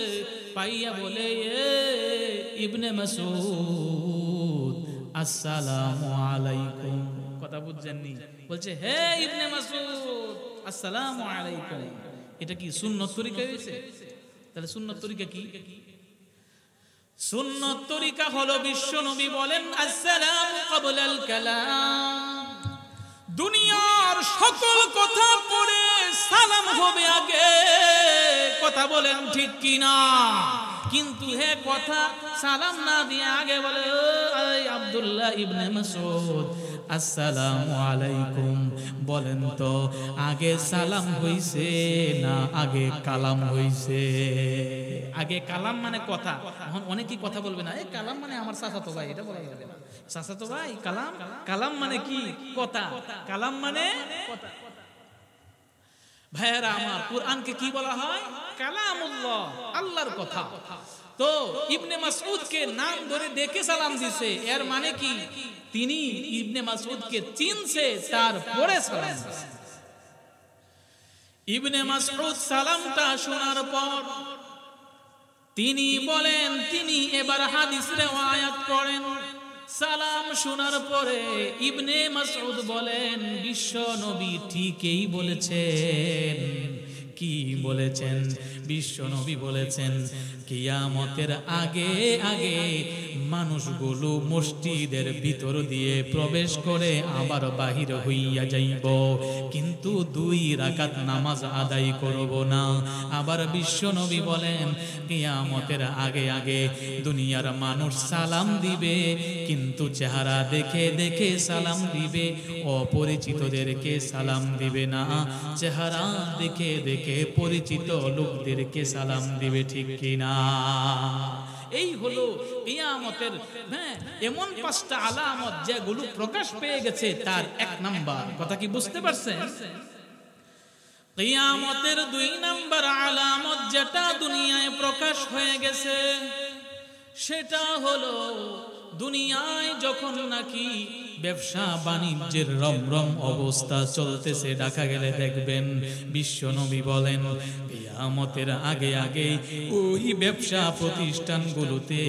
পাইয়া বলে, এ ইবনে মাসউদ আসসালামু আলাইকুম। কথা বুঝছেননি? বলছে, হে ইবনে মাসউদ আসসালামু আলাইকুম। এটা কি সুন্নত তরিকা হয়েছে? তাহলে সুন্নত তরিকা কি? সুন্নত তরিকা হলো, বিশ্ব নবী বলেন, আসসালামু ক্বাবলাল কালাম। দুনিয়ার সকল কথা পড়ে সালাম হবে আগে। কথা বলেন ঠিক কিনা? কিন্তু হে কথা সালাম না দিয়ে আগে বলে, আব্দুল্লাহ ইবনে মাসউদ আসসালামু আলাইকুম। বলেন তো, আগে সালাম হইছে না আগে কালাম হইছে? আগে কালাম মানে কথা। এখন অনেকেই কথা বলবে না, এই কালাম মানে আমার চাচাতো ভাই, এটা বলা যাবে না। চাচাতো ভাই কালাম, কালাম মানে কি? কথা। কালাম মানে কথা। ভাইয়েরা আমার, কুরআনকে কি বলা হয়? কালামুল্লাহ, আল্লাহর কথা। তো ইবনে মাসউদকে নাম ধরে ডেকে সালাম দিছে, এর মানে কি তিনি ইবনে মাসউদকে চিনছে, তারপরে সালাম দিছে। ইবনে মাসউদ সালামটা শোনার পর তিনি বলেন, তিনি এবার হাদিস রিওয়ায়াত করেন। সালাম শোনার পরে ইবনে মাসউদ বলেন, বিশ্ব নবী ঠিকই বলেছেন। কি বলেছেন? বিশ্ব নবী বলেছেন, কিয়ামতের আগে আগে মানুষগুলো মসজিদের ভিতর দিয়ে প্রবেশ করে আবার বাহির হইয়া যাইব, কিন্তু 2 রাকাত নামাজ আদায় করব না। আবার বিশ্ব নবী বলেন, কিয়ামতের আগে আগে দুনিয়ার মানুষ সালাম দিবে, কিন্তু চেহারা দেখে দেখে সালাম দিবে, অপরিচিতদেরকে সালাম দিবে না, চেহারা দেখে দেখে পরিচিত লোকদেরকে সালাম দিবে। ঠিক কিনা? এই হলো কিয়ামতের এমন 5টা আলামত যেগুলো প্রকাশ পেয়ে গেছে, তার 1 নাম্বার। কথা কি বুঝতে পারছেন? কিয়ামতের 2 নাম্বার আলামত যেটা দুনিয়ায় প্রকাশ হয়ে গেছে, সেটা হলো দুনিয়ায় যখন নাকি ব্যবসা বাণিজ্যের রমরম অবস্থা চলতেছে, দেখা গেলে দেখবেন বিশ্ব নবী বলেন, কিয়ামতের আগে আগে ওই ব্যবসা প্রতিষ্ঠানগুলোতে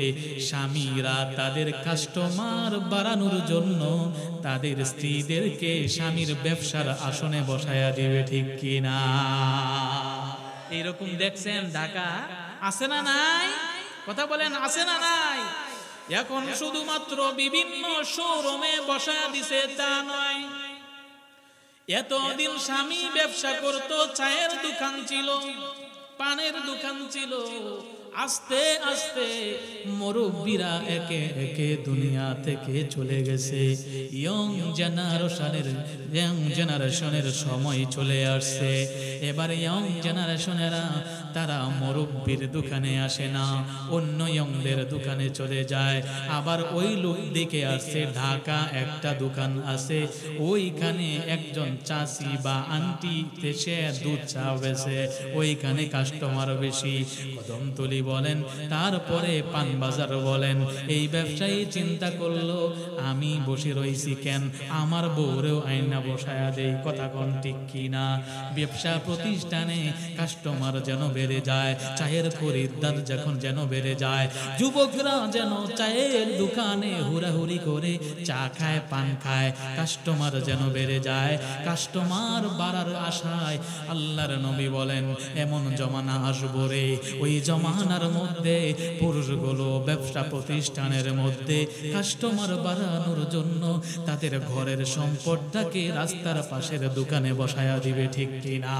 স্বামীরা তাদের কাস্টমার বাড়ানোর জন্য তাদের স্ত্রীদেরকে স্বামীর ব্যবসার আসনে বসায়া দিবে। ঠিক কিনা? এইরকম দেখছেন ঢাকা আছে না নাই? কথা বলেন, আছে না নাই? এখন শুধুমাত্র বিভিন্ন শোরুমে বসা দিছে তা নয়, এতদিন স্বামী ব্যবসা করত, চায়ের দোকান ছিল, পানের দোকান ছিল, আস্তে আস্তে মুরব্বিরা একে একে দুনিয়া থেকে চলে গেছে। ইয়ং জেনারেশনের সময় চলে আসছে। এবার ইয়ং জেনারেশনেরা তারা মুরব্বির দোকানে আসে না, অন্য ইয়ংদের দোকানে চলে যায়। আবার ওই লোক দিকে আসছে, ঢাকা একটা দোকান আছে, ওইখানে একজন চাচি বা আন্টি সে দুধ চা বেচে, ওইখানে কাস্টমার বেশি। কদমতলি বলেন, তারপরে পানবাজার বলেন। এই ব্যবসায়ী চিন্তা করলো, আমি বসে রইছি কেন, আমার বউরেও আইনা বসায়া দেই। কথা কোন ঠিক কিনা? ব্যবসা প্রতিষ্ঠানে কাস্টমার যেন বেড়ে যায়, চায়ের খরিদ্দার যখন যেন বেড়ে যায়, যুবকরা যেন চায়ের দোকানে হুড়াহুড়ি করে চা খায়, পান খায়, কাস্টমার যেন বেড়ে যায়। কাস্টমার বাড়ার আশায় আল্লাহর নবী বলেন, এমন জমানা আসবো রে, ওই জমানার মধ্যে পুরুষগুলো ব্যবসা প্রতিষ্ঠানের মধ্যে কাস্টমার বাড়ানোর জন্য তাদের ঘরের সম্পদটাকে রাস্তার পাশের দোকানে বসায়া দিবে। ঠিক কিনা?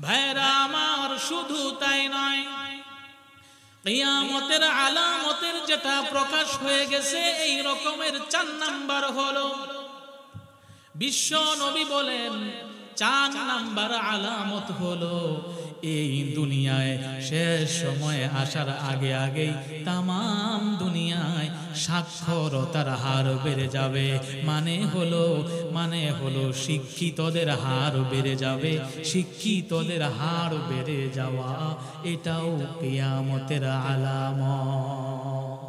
ভাইরা আমার, শুধু তাই নয়, কিয়ামতের আলামতের যেটা প্রকাশ হয়ে গেছে, এই রকমের 4 নাম্বার হলো, বিশ্ব নবী বলেন 4 নাম্বার আলামত হলো, এই দুনিয়ায় শেষ সময়ে আসার আগে আগেই তামাম দুনিয়ায় সাক্ষরতার হার বেড়ে যাবে। মানে হলো শিক্ষিতদের হার বেড়ে যাবে। শিক্ষিতদের হার বেড়ে যাওয়া এটাও কিয়ামতের আলামত।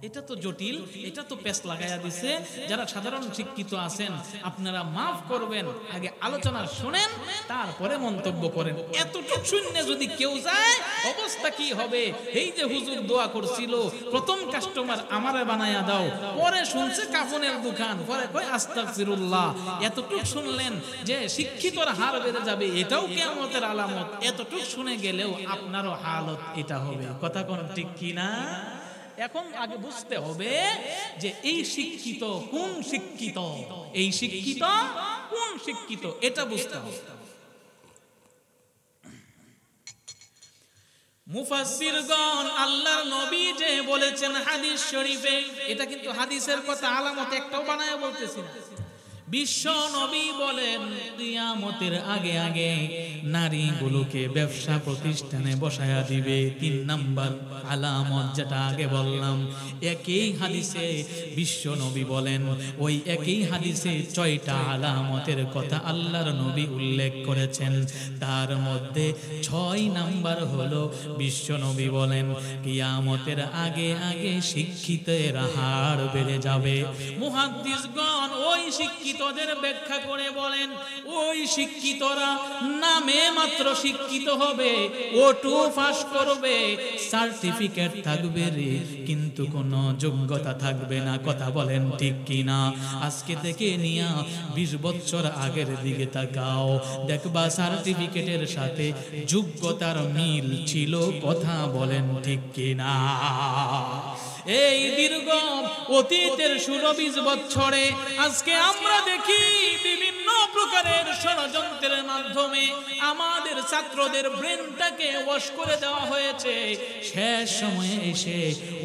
এটা তো জটিল, এটা তো পেশ লাগাইয়া দিছে। যারা সাধারণ শিক্ষিত আছেন আপনারা মাফ করবেন, আগে আলোচনা শুনেন, তারপরে মন্তব্য করেন। এতটুকু শুনে যদি কেউ যায়, অবস্থা কি হবে? এই যে হুজুর দোয়া করছিল, প্রথম কাস্টমার আমারে বানায়া দাও, পরে শুনছে কাফনের দোকান, পরে কয় আস্তাগফিরুল্লাহ। এতটুকু শুনলেন যে শিক্ষিতর হার বেড়ে যাবে, এটাও কিয়ামতের আলামত। এতটুকু শুনে গেলেও আপনারও হালত এটা হবে। কথা কোন ঠিক কিনা? এখন আগে বুঝতে হবে যে এই শিক্ষিত কোন শিক্ষিত, এই শিক্ষিত কোন শিক্ষিত, এটা বুঝতে হবে। মুফাসসিরগণ আল্লাহর নবী যে বলেছেন হাদিস শরীফে, এটা কিন্তু হাদিসের কথা, আলামত একটাও বানায় বলতেছি না। বিশ্ব নবী বলেন কিয়ামতের আগে আগে নারীগুলোকে ব্যবসা প্রতিষ্ঠানে বসায়া দিবে। 3 নাম্বার আলামত যেটা আগে বললাম, একই হাদিসে বিশ্ব নবী বলেন, ওই একই হাদিসে 6টা আলামতের কথা আল্লাহর নবী উল্লেখ করেছেন। তার মধ্যে 6 নাম্বার হলো বিশ্ব নবী বলেন কিয়ামতের আগে আগে শিক্ষিতের হার বেড়ে যাবে। মুহাদ্দিসগণ ওই শিক্ষিতদের ব্যাখ্যা করে বলেন, ওই শিক্ষিতরা নামে মাত্র শিক্ষিত হবে, ওটু পাস করবে, সার্টিফিকেট থাকবে রে, কিন্তু কোনো যোগ্যতা থাকবে না। কথা বলেন ঠিক কিনা? আজকে থেকে নিয়া 20 বছর আগের দিকে তাকাও, দেখবা সার্টিফিকেটের সাথে যোগ্যতার মিল ছিল। কথা বলেন ঠিক কিনা? এই দীর্ঘ অতীতের 16-20 বছরে আজকে আমরা দেখি বিভিন্ন প্রকারের ষড়যন্ত্রের মাধ্যমে আমাদের ছাত্রদের ব্রেনটাকে ওয়াশ করে দেওয়া হয়েছে। শেষ সময়ে এসে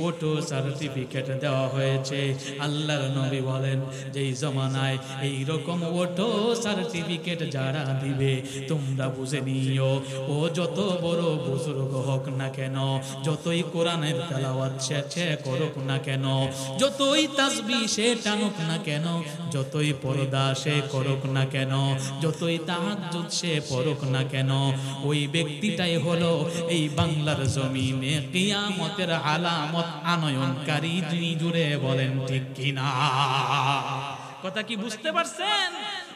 ওটো সার্টিফিকেট দেওয়া হয়েছে। আল্লাহর নবী বলেন যে এই জমানায় এইরকম ওটো সার্টিফিকেট যারা দিবে তোমরা বুঝে নিও, ও যত বড় বুজুর্গ হোক না কেন, যতই কোরআনের তেলাওয়াত সে করুক না কেন, যতই তাসবিহ সে টানুক না কেন, যতই পর্দা সে করুক না কেন, যতই তাহাজ্জুদ সে পড়ুক না কেন, ওই ব্যক্তিটাই হলো এই বাংলার জমিনে কিয়ামতের আলামত আনয়নকারী। যিনি জুড়ে বলেন ঠিক কিনা? কথা কি বুঝতে পারছেন?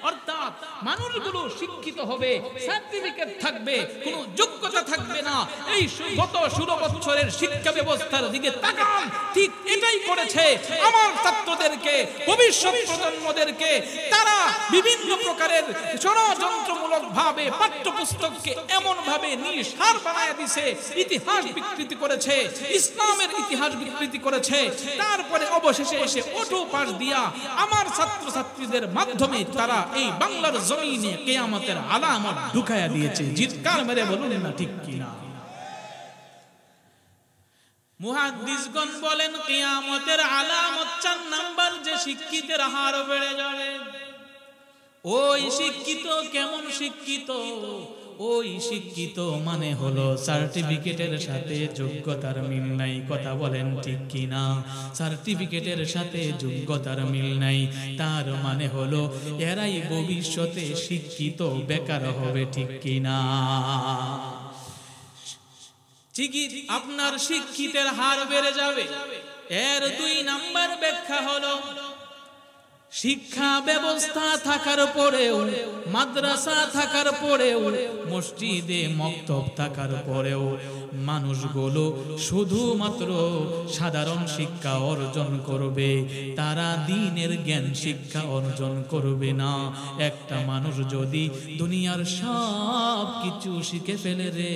অর্থাৎ মানুষগুলো শিক্ষিত হবে, সার্টিফিকেট থাকবে, কোনো যোগ্যতা থাকবে না। এই গত 16 বছরের শিক্ষা ব্যবস্থার দিকে তাকান, ঠিক এটাই করেছে আমার ছাত্রদেরকে, ভবিষ্যৎ প্রজন্মদেরকে। তারা বিভিন্ন প্রকারের ষড়যন্ত্রমূলক ভাবে পাঠ্যপুস্তককে এমন ভাবে নিঃসার বানায় দিছে, ইতিহাস বিকৃতি করেছে, ইসলামের ইতিহাস বিকৃতি করেছে। তারপরে অবশেষে এসে অটো পাস দিয়া আমার ছাত্রছাত্রীদের মাধ্যমে তারা এই বাংলার জমিনে কিয়ামতের আলামত ঢুকায়া দিয়েছে। চিৎকার মেরে বলুন না ঠিক কিনা? মুহাদ্দিসগণ বলেন কিয়ামতের আলামত 4 নাম্বার, যে শিক্ষিতের হার বেড়ে যাবে। ওই শিক্ষিত কেমন শিক্ষিত? ওই শিক্ষিত মানে হলো সার্টিফিকেটের সাথে যোগ্যতার মিল নাই। কথা বলেন ঠিক কিনা? সার্টিফিকেটের সাথে যোগ্যতার মিল নাই, তার মানে হলো এরাই ভবিষ্যতে শিক্ষিত বেকার হবে। ঠিক কিনা? ঠিকই, আপনার শিক্ষিতের হার বেড়ে যাবে। এর 2 নাম্বার ব্যাখ্যা হলো শিক্ষা ব্যবস্থা থাকার পরেও, মাদ্রাসা থাকার পরেও, মসজিদে মক্তব থাকার পরেও মানুষগুলো শুধুমাত্র সাধারণ শিক্ষা অর্জন করবে, তারা দ্বীনের জ্ঞান শিক্ষা অর্জন করবে না। একটা মানুষ যদি দুনিয়ার সব কিছু শিখে ফেলে রে,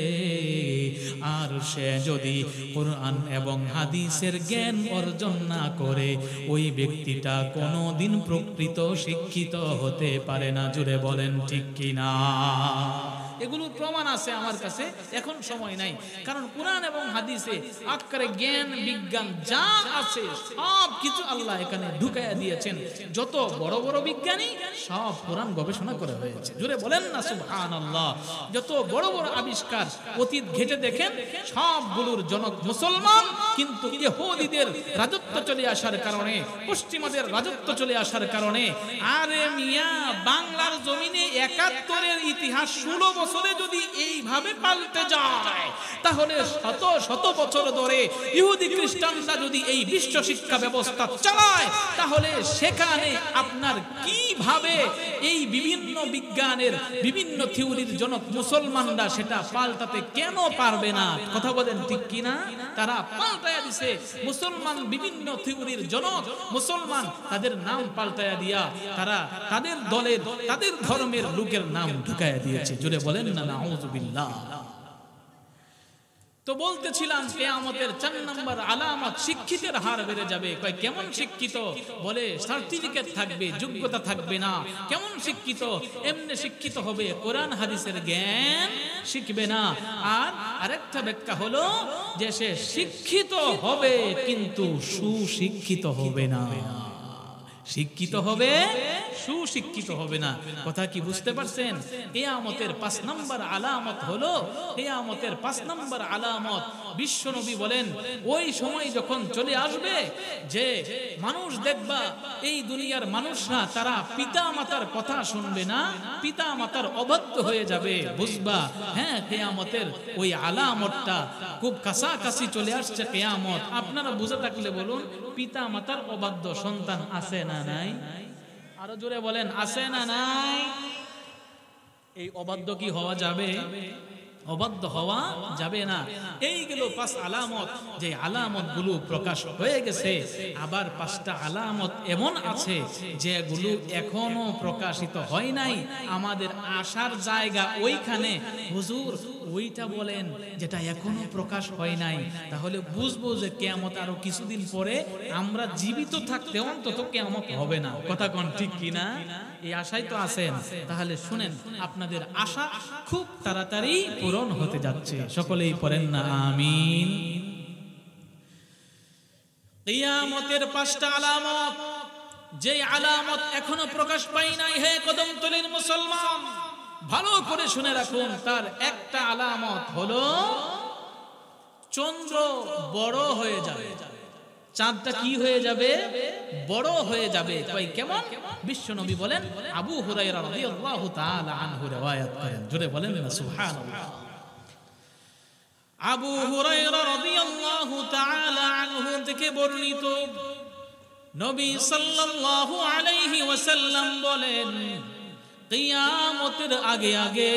আর সে যদি কোরআন এবং হাদিসের জ্ঞান অর্জন না করে, ওই ব্যক্তিটা কোনোদিন প্রকৃত শিক্ষিত হতে পারে না। জুড়ে বলেন ঠিক কিনা? এগুলোর প্রমাণ আছে আমার কাছে, এখন সময় নাই। কারণ কোরআন এবং হাদিসে আকারে জ্ঞান বিজ্ঞান যা আছে সব কিছু আল্লাহ এখানে ঢুকাইয়া দিয়েছেন। যত বড় বড় বিজ্ঞানী সব কোরআন গবেষণা করে হয়েছে। জুড়ে বলেন না সুবহানাল্লাহ। যত বড় বড় আবিষ্কার অতীত ঘেটে দেখেন, সবগুলোর জনক মুসলমান, কিন্তু ইহুদিদের রাজত্ব চলে আসার কারণে, পশ্চিমাদের রাজত্ব চলে আসার কারণে, আরে মিয়া বাংলার জমিনে 71-এর ইতিহাস 16 বছরে যদি এইভাবে পাল্টে যায়, তাহলে শত শত বছর ধরে ইহুদি খ্রিস্টানরা যদি এই বিশ্ব শিক্ষা ব্যবস্থা চালায়, তাহলে সেখানে আপনার কিভাবে এই বিভিন্ন বিজ্ঞানের বিভিন্ন থিওরির জনক মুসলমানরা সেটা পাল্টাতে কেন পারবে না? কথা বলেন ঠিক কিনা? তারা পাল্টায়া দিছে। মুসলমান বিভিন্ন থিওরির জনক মুসলমান, তাদের নাম পাল্টায়া দিয়া তারা তাদের দলের, তাদের ধর্মের লোকের নাম ঢুকায়া দিয়েছে। জুড়ে বলেন না নাউযুবিল্লাহ। তো বলতেছিলাম কিয়ামতের 4 নাম্বার আলামত শিক্ষিতের হার বেড়ে যাবে। কয় কেমন শিক্ষিত? বলে সার্টিফিকেট থাকবে, যোগ্যতা থাকবে না। কেমন শিক্ষিত? এমনি শিক্ষিত হবে, কোরআন হাদিসের জ্ঞান শিখবে না। আর আরেকটা ব্যাখ্যা হলো যে সে শিক্ষিত হবে কিন্তু সুশিক্ষিত হবে না। শিক্ষিত হবে, সুশিক্ষিত হবে না। কথা কি বুঝতে পারছেন? কিয়ামতের 5 নম্বর আলামত হলো, কিয়ামতের 5 নম্বর আলামত বিশ্বনবী বলেন ওই সময় যখন চলে আসবে যে মানুষ দেখবা এই দুনিয়ার মানুষরা তারা পিতা মাতার কথা শুনবে না, পিতা মাতার অবাধ্য হয়ে যাবে। বুঝবা হ্যাঁ কিয়ামতের ওই আলামতটা খুব কাছাকাছি চলে আসছে কিয়ামত। আপনারা বুঝে থাকলে বলুন, পিতা মাতার অবাধ্য সন্তান আছে না নাই? আরো জোরে বলেন, আছে না নাই? এই অবাধ্য কি হওয়া যাবে? অবাধ্য হওয়া যাবে না। এই গেল 5 আলামত, যে আলামত গুলো প্রকাশ হয়ে গেছে। আবার 5টা আলামত এমন আছে যেগুলো এখনো প্রকাশিত হয় নাই, আমাদের আসার জায়গা ওইখানে। হুজুর ওইটা বলেন যেটা এখনো প্রকাশ হয় নাই, তাহলে বুঝবো যে কিয়ামত আরো কিছুদিন পরে, আমরা জীবিত থাকতে অন্তত কিয়ামত হবে না। কথা কোন ঠিক কিনা? এই আশাই তো আছেন। তাহলে শুনেন, আপনাদের আশা খুব তাড়াতাড়ি পূরণ হতে যাচ্ছে। সকলেই পড়েন না আমিন। কিয়ামতের 5টা আলামত, যে আলামত এখনো প্রকাশ পায় নাই, হে কদমতলীর মুসলমান ভালো করে শুনে রাখুন। তার একটা আলামত হলো চন্দ্র বড় হয়ে যাবে, চাঁদটা কি হয়ে যাবে? বড় হয়ে যাবে। কই কেমন? বিশ্বনবী বলেন, আবু হুরায়রা রাদিয়াল্লাহু তাআলা আনহু riwayat করেন, জোরে বলেন না সুবহানাল্লাহ। আবু হুরায়রা রাদিয়াল্লাহু তাআলা আনহু থেকে বর্ণিত, নবী সাল্লাল্লাহু আলাইহি ওয়াসাল্লাম বলেন, কিয়ামতের আগে আগে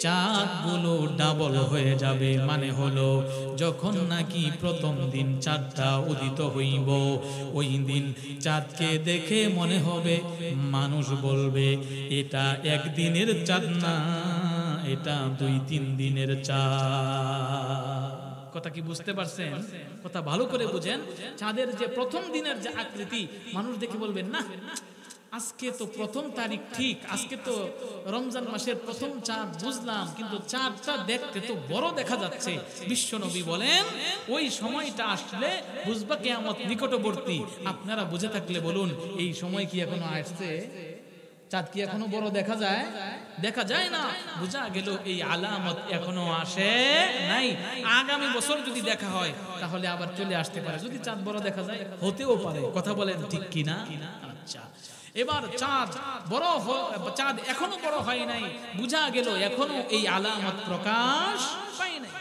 চাঁদগুলো ডাবল হয়ে যাবে। মানে হলো যখন নাকি প্রথম দিন চাঁদটা উদিত হইব, ওই দিন চাঁদকে দেখে মনে হবে, মানুষ বলবে এটা একদিনের চাঁদ না, এটা 2-3 দিনের চাঁদ। কথা কি বুঝতে পারছেন? কথা ভালো করে বুঝেন। চাঁদের যে প্রথম দিনের যে আকৃতি, মানুষ দেখে বলবেন না আজকে তো প্রথম তারিখ, ঠিক আজকে তো রমজান মাসের প্রথম চাঁদ বুঝলাম, কিন্তু চাঁদটা দেখতে তো বড় দেখা যাচ্ছে। বিশ্বনবী বলেন ওই সময়টা আসলে বুঝবা কিয়ামত নিকটবর্তী। আপনারা বুঝে থাকলে বলুন, এই সময় কি এখনো আসছে? চাঁদ কি এখনো বড় দেখা যায়? দেখা যায় না। বুঝা গেল এই আলামত এখনো আসে নাই। আগামী বছর যদি দেখা হয় তাহলে আবার চলে আসতে পারে, যদি চাঁদ বড় দেখা যায়, হতেও পারে। কথা বলেন ঠিক কিনা? আচ্ছা, এবার চাঁদ বড়, চাঁদ এখনো বড় হয় নাই, বুঝা গেল এখনো এই আলামত প্রকাশ পায় নাই।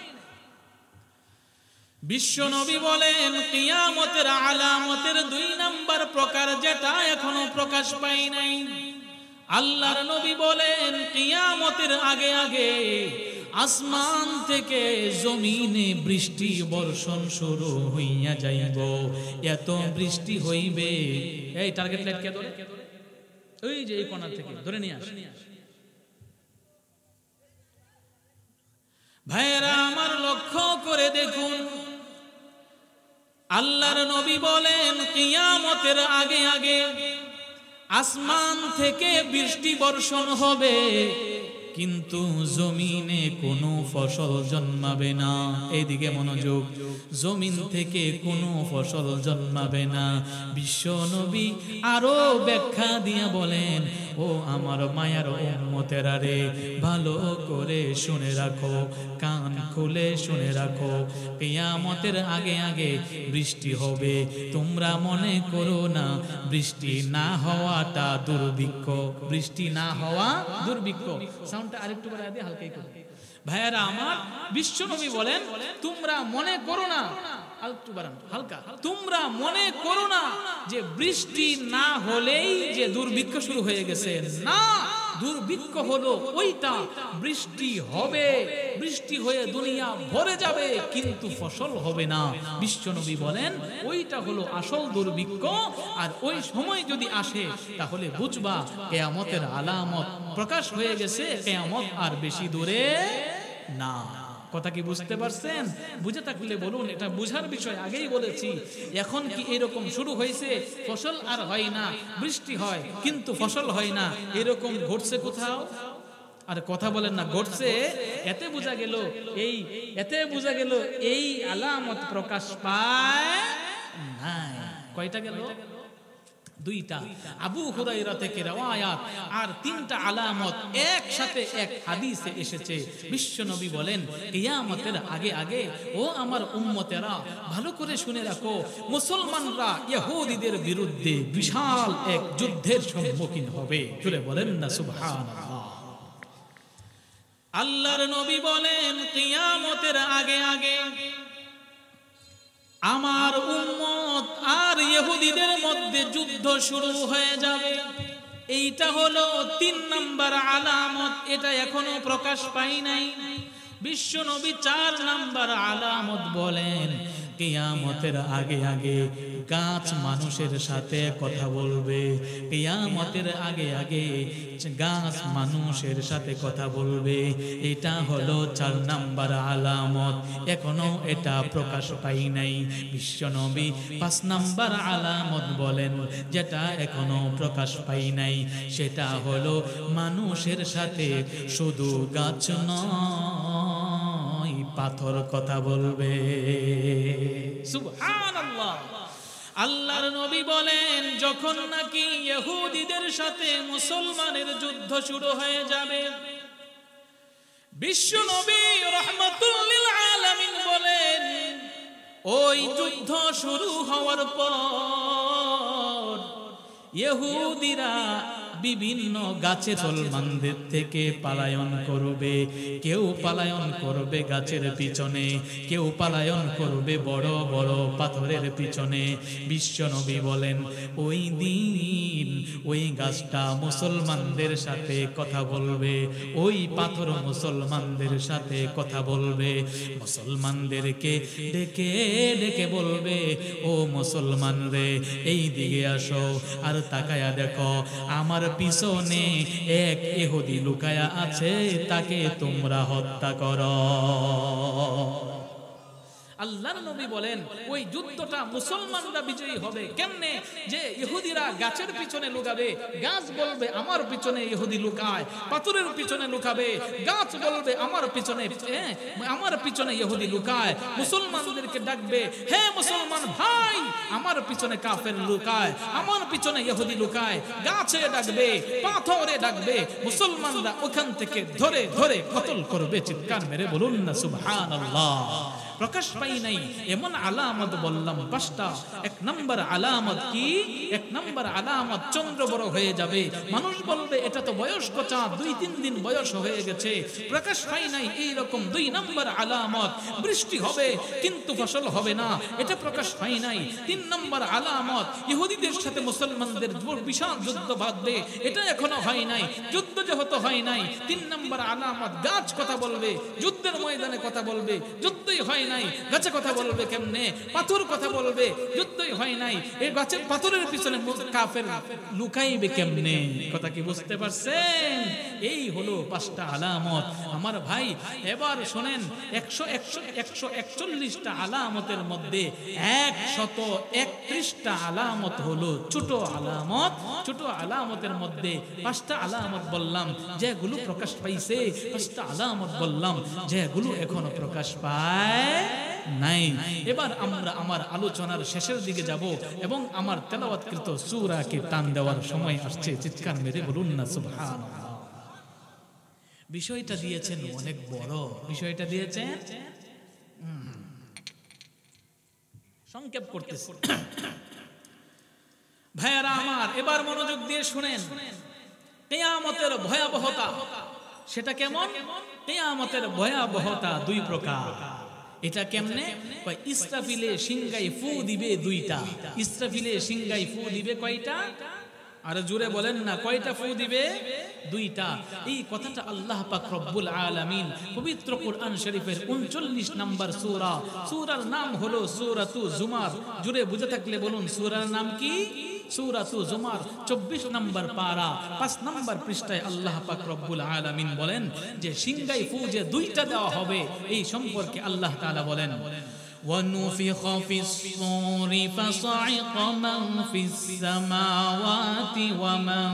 বিশ্বনবী বলেন কিয়ামতের আলামতের 2 নাম্বার প্রকার যেটা এখনো প্রকাশ পায় নাই, আল্লাহর নবী বলেন কিয়ামতের আগে আগে আসমান থেকে জমিনে বৃষ্টি বর্ষণ শুরু হইয়া যাইব। এত বৃষ্টি হইবে, এই টার্গেট লাইট কে ধরে? ওই যে এই কোণা থেকে ধরে নিয়ে আস। ভাইরা আমার লক্ষ্য করে দেখুন, আল্লাহর নবী বলেন কিয়ামতের আগে আগে আসমান থেকে বৃষ্টি বর্ষণ হবে, কিন্তু জমিনে কোনো ফসল জন্মাবে না। এইদিকে মনোযোগ, জমিন থেকে কোনো ফসল জন্মাবে না। বিশ্বনবী আরো ব্যাখ্যা দিয়া বলেন, ও আমার মায়ার উম্মতেরা রে, ভালো করে শুনে রাখো, কান খুলে শুনে রাখো, কিয়ামতের আগে আগে বৃষ্টি হবে। তোমরা মনে করো না বৃষ্টি না হওয়াটা দুর্ভিক্ষ, বৃষ্টি না হওয়া দুর্ভিক্ষ। সাউন্ডটা আরেকটু বাড়ায় দিয়ে হালকাই করো। ভাইয়ারা আমার, বিশ্বনবী বলেন তোমরা মনে করো না, আরেকটু বাড়ান হালকা, তোমরা মনে করো না যে বৃষ্টি না হলেই যে দুর্ভিক্ষ শুরু হয়ে গেছে। না, দুর্ভিক্ষ হলো ওইটা, বৃষ্টি হবে, বৃষ্টি হয়ে দুনিয়া ভরে যাবে, কিন্তু ফসল হবে না। বিশ্বনবী বলেন ওইটা হলো আসল দুর্ভিক্ষ। আর ওই সময় যদি আসে তাহলে বুঝবা কিয়ামতের আলামত প্রকাশ হয়ে গেছে, কিয়ামত আর বেশি দূরে না। কথা কি বুঝতে পারছেন? বুঝে থাকলে বলুন, এটা বুঝার বিষয়, আগেই বলেছি। এখন কি এরকম শুরু হয়েছে, ফসল আর হয় না, বৃষ্টি হয় কিন্তু ফসল হয় না, এরকম ঘটছে কোথাও? আর কথা বলেন না, ঘটছে। এতে বোঝা গেল এই আলামত প্রকাশ পায় নাই। কয়টা গেল? দুইটা আবু হুরায়রা থেকে রওয়ায়াত আর তিনটা আলামত একসাথে এক হাদিসে এসেছে। বিশ্বনবী বলেন কিয়ামতের আগে আগে ও আমার উম্মতেরা ভালো করে শুনে রাখো, মুসলমানরা ইহুদিদের বিরুদ্ধে বিশাল এক যুদ্ধের সম্মুখীন হবে। জোরে বলেন না সুবহানাল্লাহ। আল্লাহর নবী বলেন কিয়ামতের আগে আগে আমার উম্মত আর ইহুদিদের মধ্যে যুদ্ধ শুরু হয়ে যাবে। এইটা হলো 3 নাম্বার আলামত, এটা এখনো প্রকাশ পাই নাই। বিশ্ব নবী 4 নাম্বার আলামত বলেন কিয়ামতের আগে আগে গাছ মানুষের সাথে কথা বলবে। কিয়ামতের আগে আগে গাছ মানুষের সাথে কথা বলবে। এটা হলো 4 নাম্বার আলামত, এখনো এটা প্রকাশ পাই নাই। বিশ্বনবী 5 নাম্বার আলামত বলেন যেটা এখনো প্রকাশ পাই নাই, সেটা হলো মানুষের সাথে শুধু গাছ নয় পাথর কথা বলবে। সুবহানাল্লাহ। আল্লাহর নবী বলেন যখন নাকি ইহুদিদের সাথে মুসলমানের যুদ্ধ শুরু হয়ে যাবে, বিশ্ব নবী রাহমাতুল লিল আলামিন বলেন ওই যুদ্ধ শুরু হওয়ার পর ইহুদিরা বিভিন্ন গাছের মুসলমানদের থেকে পলায়ন করবে। কেউ পলায়ন করবে গাছের পিছনে, কেউ পলায়ন করবে বড় বড় পাথরের পিছনে। বিশ্বনবী বলেন ওই দিন ওই গাছটা মুসলমানদের সাথে কথা বলবে, ওই পাথর মুসলমানদের সাথে কথা বলবে। মুসলমানদেরকে ডেকে ডেকে বলবে ও মুসলমান রে এই দিকে আসো, আর তাকায়া দেখো আমার পিছনে এক ইহুদি লুকায়া আছে, তাকে তোমরা হত্যা করো। আল্লাহর নবী বলেন ওই যুদ্ধটা মুসলমানরা বিজয়ী হবে। কেমনে? যে ইহুদিরা গাছের পিছনে লুকাবে, গাছ বলবে আমার পিছনে ইহুদি লুকায়, পাথরের পিছনে লুকাবে, গাছ বলবে আমার পিছনে ইহুদি লুকায়। মুসলমানদেরকে ডাকবে, হে মুসলমান ভাই আমার পিছনে কাফের লুকায়, আমার পিছনে ইহুদি লুকায়। গাছে ডাকবে, পাথরে ডাকবে, মুসলমানরা ওখান থেকে ধরে ধরে কতল করবে। চিৎকার মেরে বলুন না সুবহানাল্লাহ। প্রকাশ পাই নাই এমন আলামত বললাম 5টা। 1 নম্বর আলামত কি? 1 নম্বর আলামত চন্দ্র বড় হয়ে যাবে। মানুষ বলবে এটা তো বয়স্ক চাঁদ, 2-3 দিন বয়স হয়ে গেছে। প্রকাশ পাই নাই এইরকম 2 নম্বর আলামত বৃষ্টি হবে কিন্তু ফসল হবে না, এটা প্রকাশ পাই নাই। 3 নম্বর আলামত ইহুদিদের সাথে মুসলমানদের বিশাল যুদ্ধ বাঁধবে, এটা এখনো হয় নাই। যুদ্ধ যেহেতু হয় নাই, 3 নম্বর আলামত গাছ কথা বলবে, যুদ্ধের ময়দানে কথা বলবে, যুদ্ধই হয় নাই, গাছে কথা বলবে কেমনে? পাথর কথা বলবে, যুদ্ধই হয় নাই, এই গাছের পাথরের পিছনে কাফের লুকাইবে কেমনে? কথা কি বুঝতে পারছেন? এই হলো 5টা আলামত। আমার ভাই এবার শুনেন, 141টা আলামতের মধ্যে 131টা আলামত হলো ছোট আলামত। ছোট আলামতের মধ্যে 5টা আলামত বললাম যেগুলো প্রকাশ পাইছে, 5টা আলামত বললাম যেগুলো এখনো প্রকাশ পায় নাই। এবার আমরা আমার আলোচনার শেষের দিকে যাব এবং আমার তেলাওয়াতকৃত সূরাকে টান দেওয়ার সময় আসছে। চিৎকার মেরে বলুন না সুবহানাল্লাহ। বিষয়টা দিয়েছেন অনেক বড়, বিষয়টা দিয়েছেন সংক্ষেপ করতেছি। ভাইয়ারা আমার এবার মনোযোগ দিয়ে শুনেন, কিয়ামতের ভয়াবহতা সেটা কেমন? কিয়ামতের ভয়াবহতা 2 প্রকার। এটা কেমনে? ইসরাফিলে সিংগায় ফু দিবে 2টা। ইসরাফিলে সিংগায় ফু দিবে কয়টা? আর জোরে বলেন না, কয়টা ফু দিবে? 2টা। এই কথাটা আল্লাহ পাক রব্বুল আলামিন পবিত্র কুরআন শরীফের 39 নম্বর সূরা, সূরার নাম হলো সূরাতু জুমার। জোরে বুঝে থাকলে বলুন সূরার নাম কি? সূরাতু জুমার 24 নম্বর পারা 5 নম্বর পৃষ্ঠায় আল্লাহ পাক রব্বুল আলামিন বলেন যে সিংগাই ফু যে 2টা দেওয়া হবে এই সম্পর্কে আল্লাহ তাআলা বলেন وَنُفِخَ فِي الصُّورِ فَصَعِقَ مَنْ فِي السَّمَاوَاتِ وَمَنْ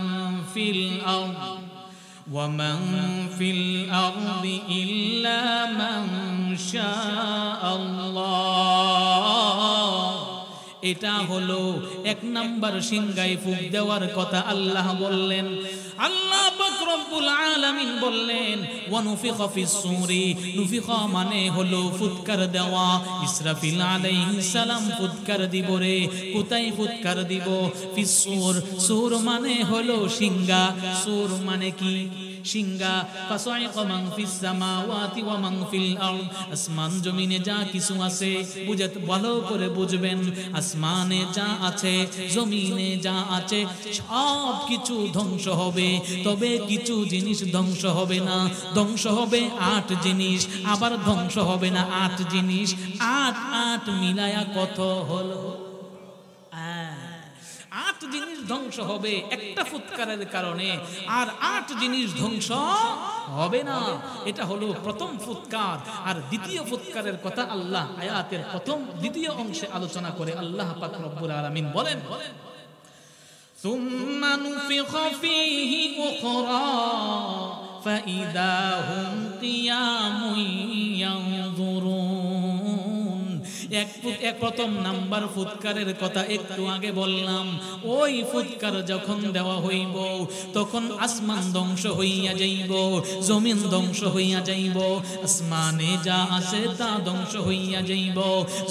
فِي الْأَرْضِ إِلَّا مَنْ شَاءَ اللَّهُ। এটা হলো 1 নাম্বার সিংহায় ফুঁক দেওয়ার কথা আল্লাহ বললেন। আল্লাহ পাক রব্বুল আলামিন বললেন ওয়া নুফিখা ফিস সূরি, নুফিখা মানে হলো ফুৎকার দেওয়া। ইসরাফিল আলাইহিস সালাম ফুৎকার দিব রে। কোথায় ফুৎকার দিব? ফিস সূর, সূর মানে হলো সিংহা। সূর মানে কি? সিংহা। ফাসাইকা মান ফিস সামাওয়াতি ওয়া মান ফিল আরদ, আসমান জমিনে যা কিছু আছে, বুঝতে ভালো করে বুঝবেন, আসমানে যা আছে জমিনে যা আছে সব কিছু ধ্বংস হবে, তবে কিছু জিনিস ধ্বংস হবে না। ধ্বংস হবে 8 জিনিস, আবার ধ্বংস হবে না 8 জিনিস। 8 মিলায়া কত হলো? 8 জিনিস ধ্বংস হবে একটা ফুৎকারের কারণে, আর 8 জিনিস ধ্বংস হবে না। এটা হলো প্রথম ফুৎকার। আর দ্বিতীয় ফুৎকারের কথা আল্লাহ আয়াতের দ্বিতীয় অংশে আলোচনা করে আল্লাহ পাক রব্বুল আলামিন বলেন সুম্মা নুফিখা ফীহি উখরা ফাইদা হুম কিয়ামুন ইয়ানজুরুন। প্রথম নাম্বার ফুৎকারের কথা একটু আগে বললাম। ওই ফুৎকার যখন দেওয়া হইব তখন আসমান ধ্বংস হইয়া যাইব, জমিন ধ্বংস হইয়া যাইব, আসমানে যা আছে তা ধ্বংস হইয়া যাইব,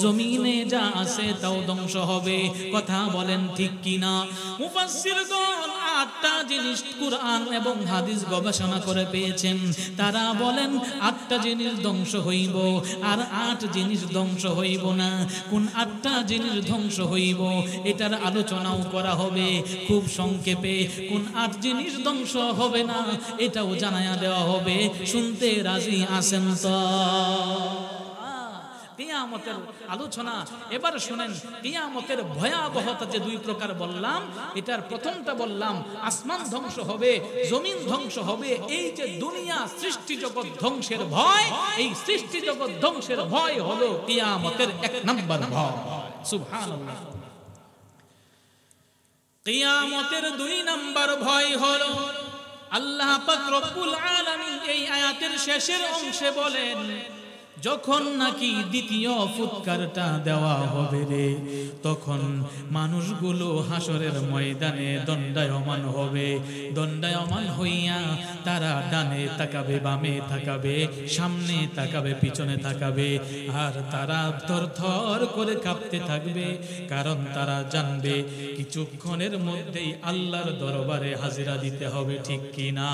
জমিনে যা আছে তাও ধ্বংস হবে। কথা বলেন ঠিক কিনা? মুফাসসিরগণ 8টা জিনিস কুরআন এবং হাদিস গবেষণা করে পেয়েছেন। তারা বলেন 8টা জিনিস ধ্বংস হইব আর 8 জিনিস ধ্বংস হইব না। কোন 8টা জিনিস ধ্বংস হইব এটার আলোচনাও করা হবে খুব সংক্ষেপে। কোন 8 জিনিস ধ্বংস হবে না এটাও জানায়া দেওয়া হবে। শুনতে রাজি আছেন তো? কিয়ামতের আলোচনা এবার শুনেন। কিয়ামতের ভয়াবহতা যে 2 প্রকার বললাম, এটার প্রথমটা বললাম আসমান ধ্বংস হবে, জমিন ধ্বংস হবে। এই যে দুনিয়া সৃষ্টি জগৎ ধ্বংসের ভয়, এই সৃষ্টি জগৎ ধ্বংসের ভয় হলো কিয়ামতের 1 নাম্বার ভয়। সুবহানাল্লাহ। কিয়ামতের 2 নাম্বার ভয় হলো আল্লাহ পাক রব্বুল আলামিন এই আয়াতের শেষের অংশে বলেন যখন নাকি দ্বিতীয় ফুৎকারটা দেওয়া হবে রে, তখন মানুষগুলো হাসরের ময়দানে দণ্ডায়মান হবে। দণ্ডায়মান হইয়া তারা ডানে তাকাবে, বামে তাকাবে, সামনে তাকাবে, পিছনে তাকাবে, আর তারা থরথর করে কাঁপতে থাকবে। কারণ তারা জানবে কিছুক্ষণের মধ্যেই আল্লাহর দরবারে হাজিরা দিতে হবে। ঠিক কিনা?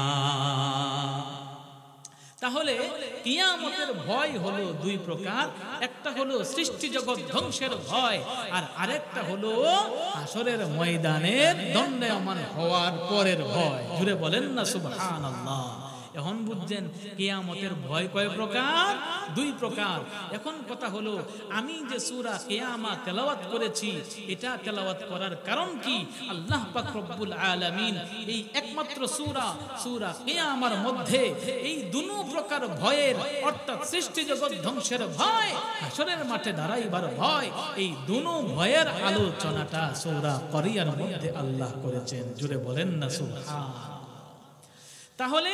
তাহলে কিয়ামতের ভয় হলো 2 প্রকার। একটা হলো সৃষ্টি জগৎ ধ্বংসের ভয়, আর আরেকটা হলো হাসরের ময়দানের দণ্ডায়মান হওয়ার পরের ভয়। জুড়ে বলেন না সুবহানাল্লাহ। এখন বুঝছেন কিয়ামতের ভয় কয় প্রকার? 2 প্রকার। এখন কথা হলো আমি যে সূরা কিয়ামা তেলাওয়াত করেছি, এটা তেলাওয়াত করার কারণ কি? আল্লাহ পাক রব্বুল আলামিন এই একমাত্র সূরা কিয়ামার মধ্যে এই 2 প্রকার ভয়ের, অর্থাৎ সৃষ্টি জগৎ ধ্বংসের ভয়, হাসরের মাঠে দাঁড়াইবার ভয়, এই 2 ভয়ের আলোচনাটা সূরা কিয়ামার মধ্যে আল্লাহ করেছেন। জুড়ে বলেন না সুবহানাল্লাহ। তাহলে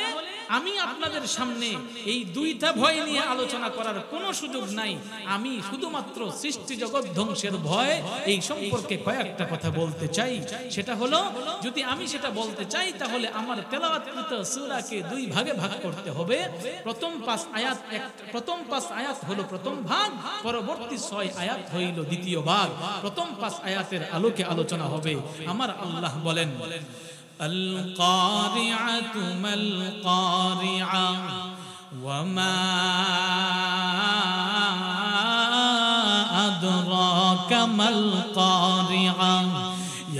আমি আপনাদের সামনে এই 2টা ভয় নিয়ে আলোচনা করার কোনো সুযোগ নাই। আমি শুধুমাত্র সৃষ্টি জগৎ ধ্বংসের ভয় এই সম্পর্কে কয়েকটা কথা বলতে চাই। সেটা হলো, যদি আমি সেটা বলতে চাই তাহলে আমার তেলাওয়াতকৃত সূরাকে 2 ভাগে ভাগ করতে হবে। প্রথম 5 আয়াত হলো প্রথম ভাগ, পরবর্তী 6 আয়াত হইল দ্বিতীয় ভাগ। প্রথম 5 আয়াতের আলোকে আলোচনা হবে। আমার আল্লাহ বলেন القارعة ما القارعة وما أدراك ما القارعة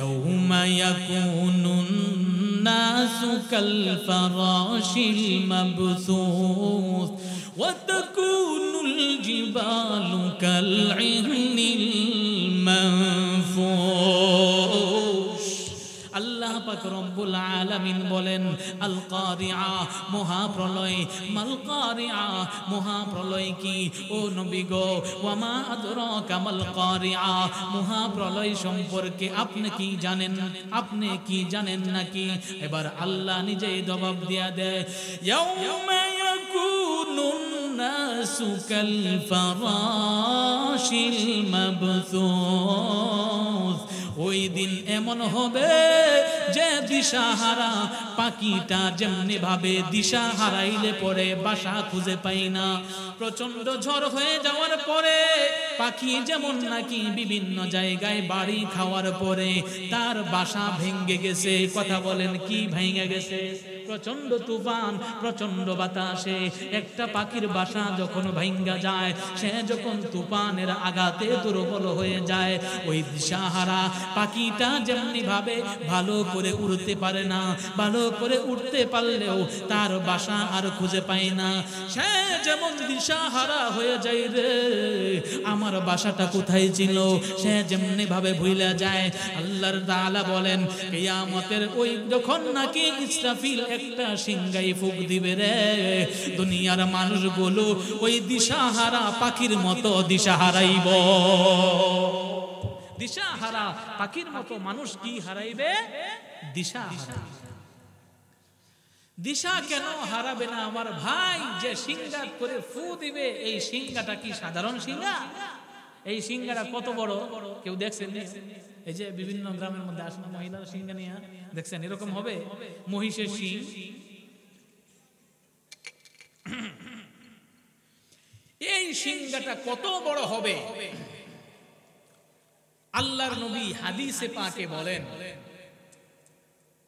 يوم يكون الناس كالفراش المبثوث وتكون الجبال كالعهن المنفوش আল্লাহ পাক রব্বুল আলামিন বলেন আল কারিআ, মহাপ্রলয়। মাল কারিআ, মহাপ্রলয় কি? ও নবী গো, ওয়া মা আদরাকা মাল কারিআ, মহাপ্রলয় সম্পর্কে আপনি কি জানেন? আপনি কি জানেন নাকি? এবার আল্লাহ নিজেই জবাব দিয়া দেয়, ইয়াউমা ইয়াকুনুন নাসু কাল ফারাশিল মাবথুস। ওই দিন এমন হবে যে দিশাহারা পাখিটা যেমনি ভাবে দিশা হারাইলে পরে বাসা খুঁজে পাই না, প্রচন্ড ঝড় হয়ে যাওয়ার পরে পাখি যেমন নাকি বিভিন্ন জায়গায় বাড়ি খাওয়ার পরে তার বাসা ভেঙে গেছে। কথা বলেন কি ভেঙে গেছে? প্রচন্ড তুফান, প্রচন্ড বাতাসে একটা পাখির বাসা যখন ভাঙ্গা যায়, সে যখন তুফানের আঘাতে দুর্বল হয়ে যায়, ওই দিশাহারা পাখিটা যেমনি ভাবে ভালো করে উড়তে পারে না, ভালো করে উঠতে পারলেও তার বাসা আর খুঁজে পায় না, সে যেমন দিশাহারা হয়ে যায় রে, আমার বাসাটা কোথায় ছিল সে যেমনি ভাবে ভুলে যায়। আল্লাহর তাআলা বলেন কিয়ামতের ওই যখন নাকি ইসরাফিল একটা সিংহাই ফুঁক দিবে রে, দুনিয়ার মানুষগুলো ওই দিশাহারা পাখির মতো দিশা হারাইব। দিশাহারা পাখির মতো মানুষ কি হারাইবে? দিশা হারাইবে। দিশা কেন হারাবে না আমার ভাই? যে সিংহা করে ফু দিবে, এই সিংহাটা কি সাধারণ সিংহা? এই সিংহাটা কত বড় কেউ দেখছেন? এই যে বিভিন্ন গ্রামের মধ্যে আসেন মহিলারা সিংহা নিয়ে, দেখছেন এরকম হবে মহিষের সিং। এই সিংহাটা কত বড় হবে? আল্লাহর নবী হাদিসে পাকে বলেন,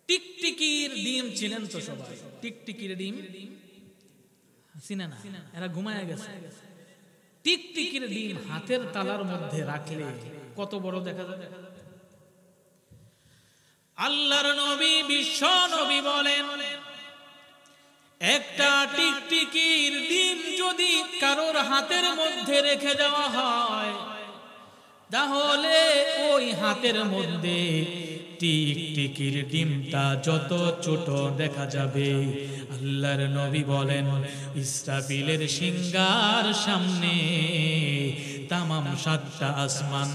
টিকটিকির ডিম ছিলেন তো সবাই, টিকটিকির ডিম চিনে না, এরা ঘুমায় গেছে। টিকটিকির ডিম হাতের তালার মধ্যে রাখলে কত বড় দেখা যায়? আল্লাহর নবী বিশ্ব নবী বলেন, একটা টিকটিকির ডিম যদি কারোর হাতের মধ্যে রেখে দেওয়া হয়, তাহলে ওই হাতের মধ্যে টিকটিকির ডিমটা যত ছোট দেখা যাবে। আল্লাহর নবী বলেন, ইসরাফিলের সিংহার সামনে তামাম 7টা আসমান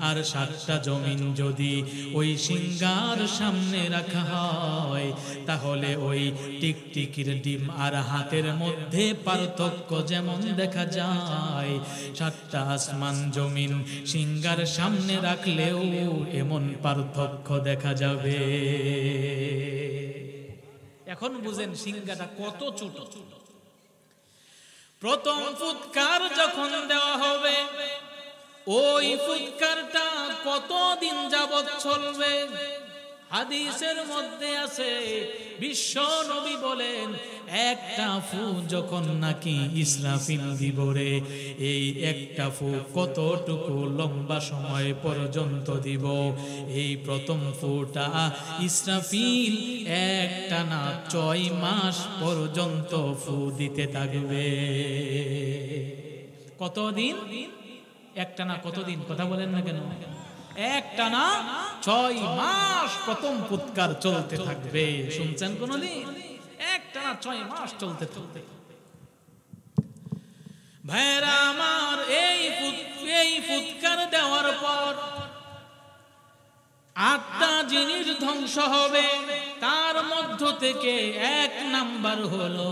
আর 7টা জমিন যদি ওই সিংহার সামনে রাখা হয়, তাহলে ওই টিকটিকির ডিম আর হাতের মধ্যে পার্থক্য যেমন দেখা যায়, 7টা আসমান জমিন সিংহার সামনে রাখলেও এমন পার্থক্য দেখা যাবে। এখন বুঝেন সিংহাটা কত ছোট। প্রথম ফুৎকার যখন দেওয়া হবে, ওই ফুৎকারটা কতদিন যাবত চলবে? হাদিসের মধ্যে আছে, বিশ্ব নবী বলেন, একটা ফু যখন নাকি ইসরাফিল দিবরে, এই একটা ফু কতটুকু লম্বা সময় পর্যন্ত দিব? এই প্রথম ফুটা ইসরাফিল একটানা 6 মাস পর্যন্ত ফু দিতে থাকবে। কতদিন? একটানা কতদিন? কথা বলেন না কেন? একটানা 6 মাস প্রথম ফুৎকার চলতে থাকবে। শুনছেন কোনদিন? একটানা 6 মাস চলতে থাকবে। ভাইরা আমার, এই ফুৎকার দেওয়ার পর 8টা জিনিস ধ্বংস হবে। তার মধ্য থেকে 1 নাম্বার হলো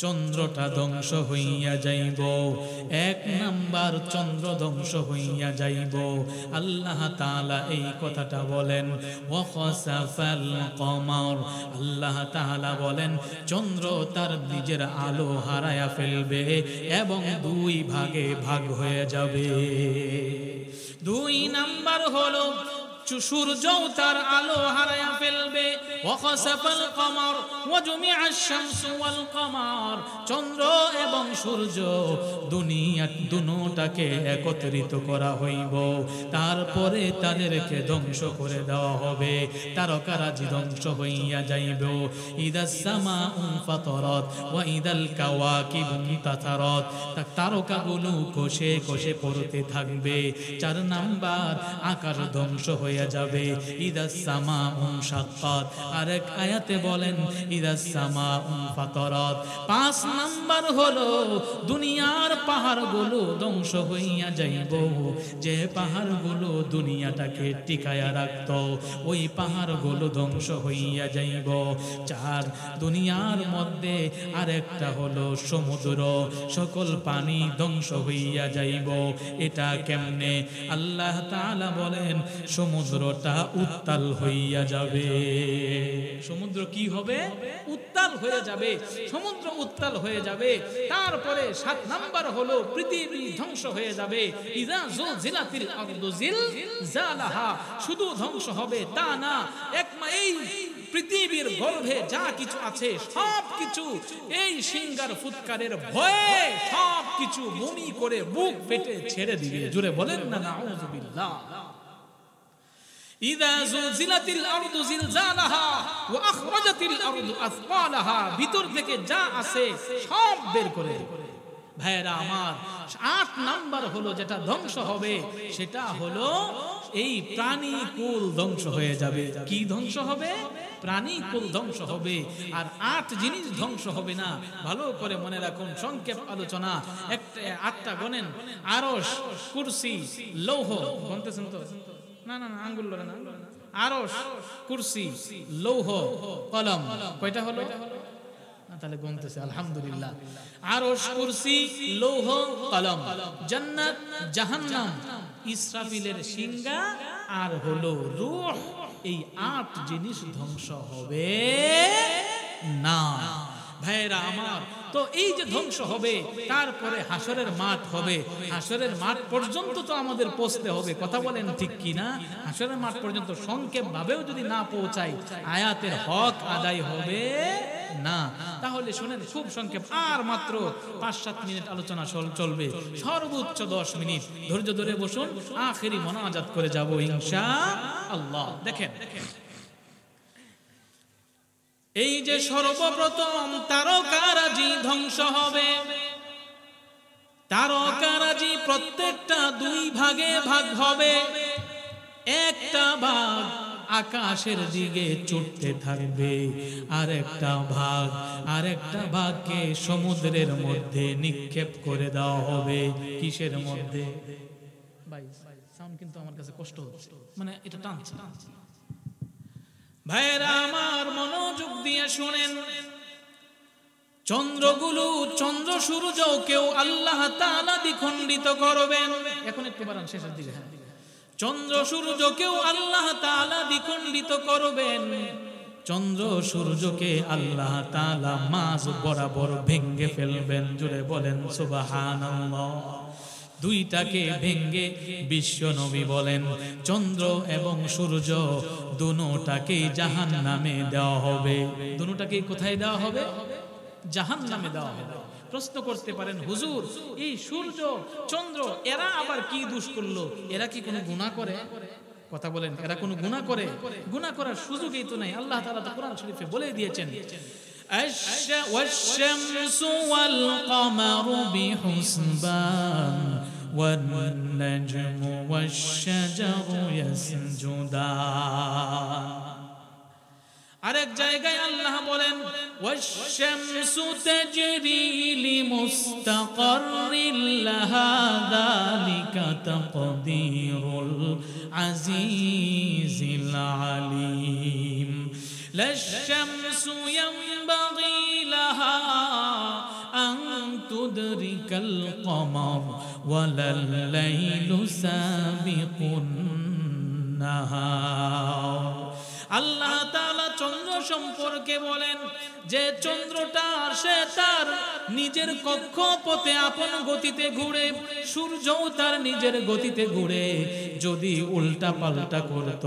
চন্দ্রটা ধ্বংস হইয়া যাইব। 1 নাম্বার চন্দ্র ধ্বংস হইয়া যাইব। আল্লাহ তাআলা এই কথাটা বলেন, ওয়া খাসাফাল কমার। আল্লাহ তাআলা বলেন, চন্দ্র তার নিজের আলো হারায়া ফেলবে এবং 2 ভাগে ভাগ হয়ে যাবে। 2 নাম্বার হলো সূর্য তার আলো হারায়া ফেলবে। ওয়া খাসাফাল কমার ওয়া জুমিআশ শামসু ওয়াল কমার। চন্দ্র এবং সূর্য দুটোটাকে একত্রিত করা হইব, তারপরে তাদেরকে ধ্বংস করে দেওয়া হবে। তারকারাজি ধ্বংস হইয়া যাইব। ইদাস সামাউ ফাতারাত ওয়া ইদাল কাওয়াকিবু ইনতাসারাত। তারকাগুলো কোষে কোষে পড়তে থাকবে। 4 নাম্বার আকাশ ধ্বংস হয়ে যাবে। ইদাস সামাউ শাক্কাত। আরেক আয়াতে বলেন ইদাস সামাউ ফাতারাত। 5 5 নাম্বার হলো দুনিয়ার পাহাড়গুলো ধ্বংস হইয়া যাইব। যে পাহাড়গুলো দুনিয়াটাকে টিকায়া রাখত ওই পাহাড়গুলো ধ্বংস হইয়া যাইব। 4 দুনিয়ার মধ্যে আরেকটা হলো সমুদ্র, সকল পানি ধ্বংস হইয়া যাইব। এটা কেমনে? আল্লাহ তাআলা বলেন সমুদ্রটা উত্তাল হইয়া যাবে। সমুদ্র কি হবে? উত্তাল হয়ে যাবে। সমুদ্র উত্তাল হয়ে যাবে। তারপরে 7 নাম্বার হলো পৃথিবী ধ্বংস হয়ে যাবে। ইযা যুলজিলাতিল আরদু জিলজালাহা, শুধু ধ্বংস হবে তা না, এই পৃথিবীর গর্ভে যা কিছু আছে সব কিছু এই সিংহার ফুৎকারের ভয়ে সব কিছু বমি করে বুক পেটে ছেড়ে দিবে। জোরে বলেন না নাউযুবিল্লাহ। ইযা যুলজিলাতিল আরদু জিলজালাহা ওয়া আখরাজাতিল আরদু আথকালাহা, ভিতর থেকে যা আছে সব বের করে দিবে। ভাইরা আমার, 8 নাম্বার হলো যেটা ধ্বংস হবে সেটা হলো এই প্রাণীকুল ধ্বংস হয়ে যাবে। কি ধ্বংস হবে? প্রাণীকুল ধ্বংস হবে। আর 8 জিনিস ধ্বংস হবে না, ভালো করে মনে রাখুন, সংক্ষেপ আলোচনা। 8টা গণেন। আরশ, কুরসি, লৌহ, গুনতেছেন তো? না না না, আঙ্গুল লড়ে না। আরশ, কুরসি, লৌহ, কলম। কয়টা হলো? তাহলে গুনতেছে, আলহামদুলিল্লাহ। আরশ, কুরসি, লৌহ, কলম, জান্নাত, জাহান্নাম, ইসরাফিলের সিংহা আর হলো রূহ। এই 8 জিনিস ধ্বংস হবে না। ভাইরা আমার, তো এই যে ধ্বংস হবে, তারপরে হাসরের মাঠ হবে। হাসরের মাঠ পর্যন্ত তো আমাদের পৌঁছতে হবে, কথা বলেন ঠিক কি না? হাসরের মাঠ পর্যন্ত সংক্ষেপ ভাবেও যদি না পৌঁছাই, আয়াতের হক আদায় হবে না। তাহলে শুনেন, খুব সংক্ষেপ, আর মাত্র 5-7 মিনিট আলোচনা চলবে, সর্বোচ্চ 10 মিনিট ধৈর্য ধরে বসুন, আখেরি মোনাজাত করে যাব ইনশাআল্লাহ। দেখেন, এই যে সর্বপ্রথম তারকারাজি ধ্বংস হবে। তারকারাজি প্রত্যেকটা 2 ভাগে ভাগ হবে। একটা ভাগ আকাশের দিকে ছুটতে থাকবে, আরেকটা ভাগকে সমুদ্রের মধ্যে নিক্ষেপ করে দেওয়া হবে। কিসের মধ্যে? ভাই সাউন্ড কিন্তু আমার কাছে কষ্ট হচ্ছে, মানে এটা টানছে। ভাইরা আমার, মনোযোগ দিয়ে শুনেন, চন্দ্রগুলো, চন্দ্র সূর্যকেও আল্লাহ তাআলা দ্বিখণ্ডিত করবেন। এখন একটু বাড়ান, শেষের দিকে। চন্দ্র সূর্যকেও আল্লাহ তাআলা দ্বিখণ্ডিত করবেন। চন্দ্র সূর্যকে আল্লাহ তাআলা মাঝ বরাবর ভেঙে ফেলবেন। জুড়ে বলেন সুবহানাল্লাহ। 2টাকে ভেঙে বিশ্ব নবী বলেন, চন্দ্র এবং সূর্য দুটোটাকে জাহান্নামে দেওয়া হবে। দুটোটাকে কোথায় দেওয়া হবে? জাহান্নামে দেওয়া হবে। প্রশ্ন করতে পারেন, হুজুর, এই সূর্য চন্দ্র এরা আবার কি দোষ করলো? এরা কি কোনো গুনাহ করে? কথা বলেন, এরা কোনো গুনাহ করে? গুনাহ করার সুযোগই তো নাই। আল্লাহ তাআলা তো কোরআন শরীফে বলে দিয়েছেন, ওয়াশ-শামসু ওয়াল কমারু বিহুসবান ওয়ান-নাজমু ওয়াশ-শাজারু ইয়াসজুদান। আরেক জায়গায় আল্লাহ বলেন, ওয়াশ-শামসু তাজরি লিমুস্তাকাররিন লাহা যালিকা তাকদীরুল আজিজিল আলীম। লাশ-শামসু ইয়ানবাগী লাহা আন তুদরিকাল কমার ওয়ালাল লাইলু সাবিকুন নাহার। আল্লাহ তাআলা চন্দ্র সম্পর্কে বলেন যে চন্দ্রটা সে তার নিজের কক্ষপথে আপন গতিতে ঘুরে, সূর্যও তার নিজের গতিতে ঘুরে। যদি উল্টা পাল্টা করত,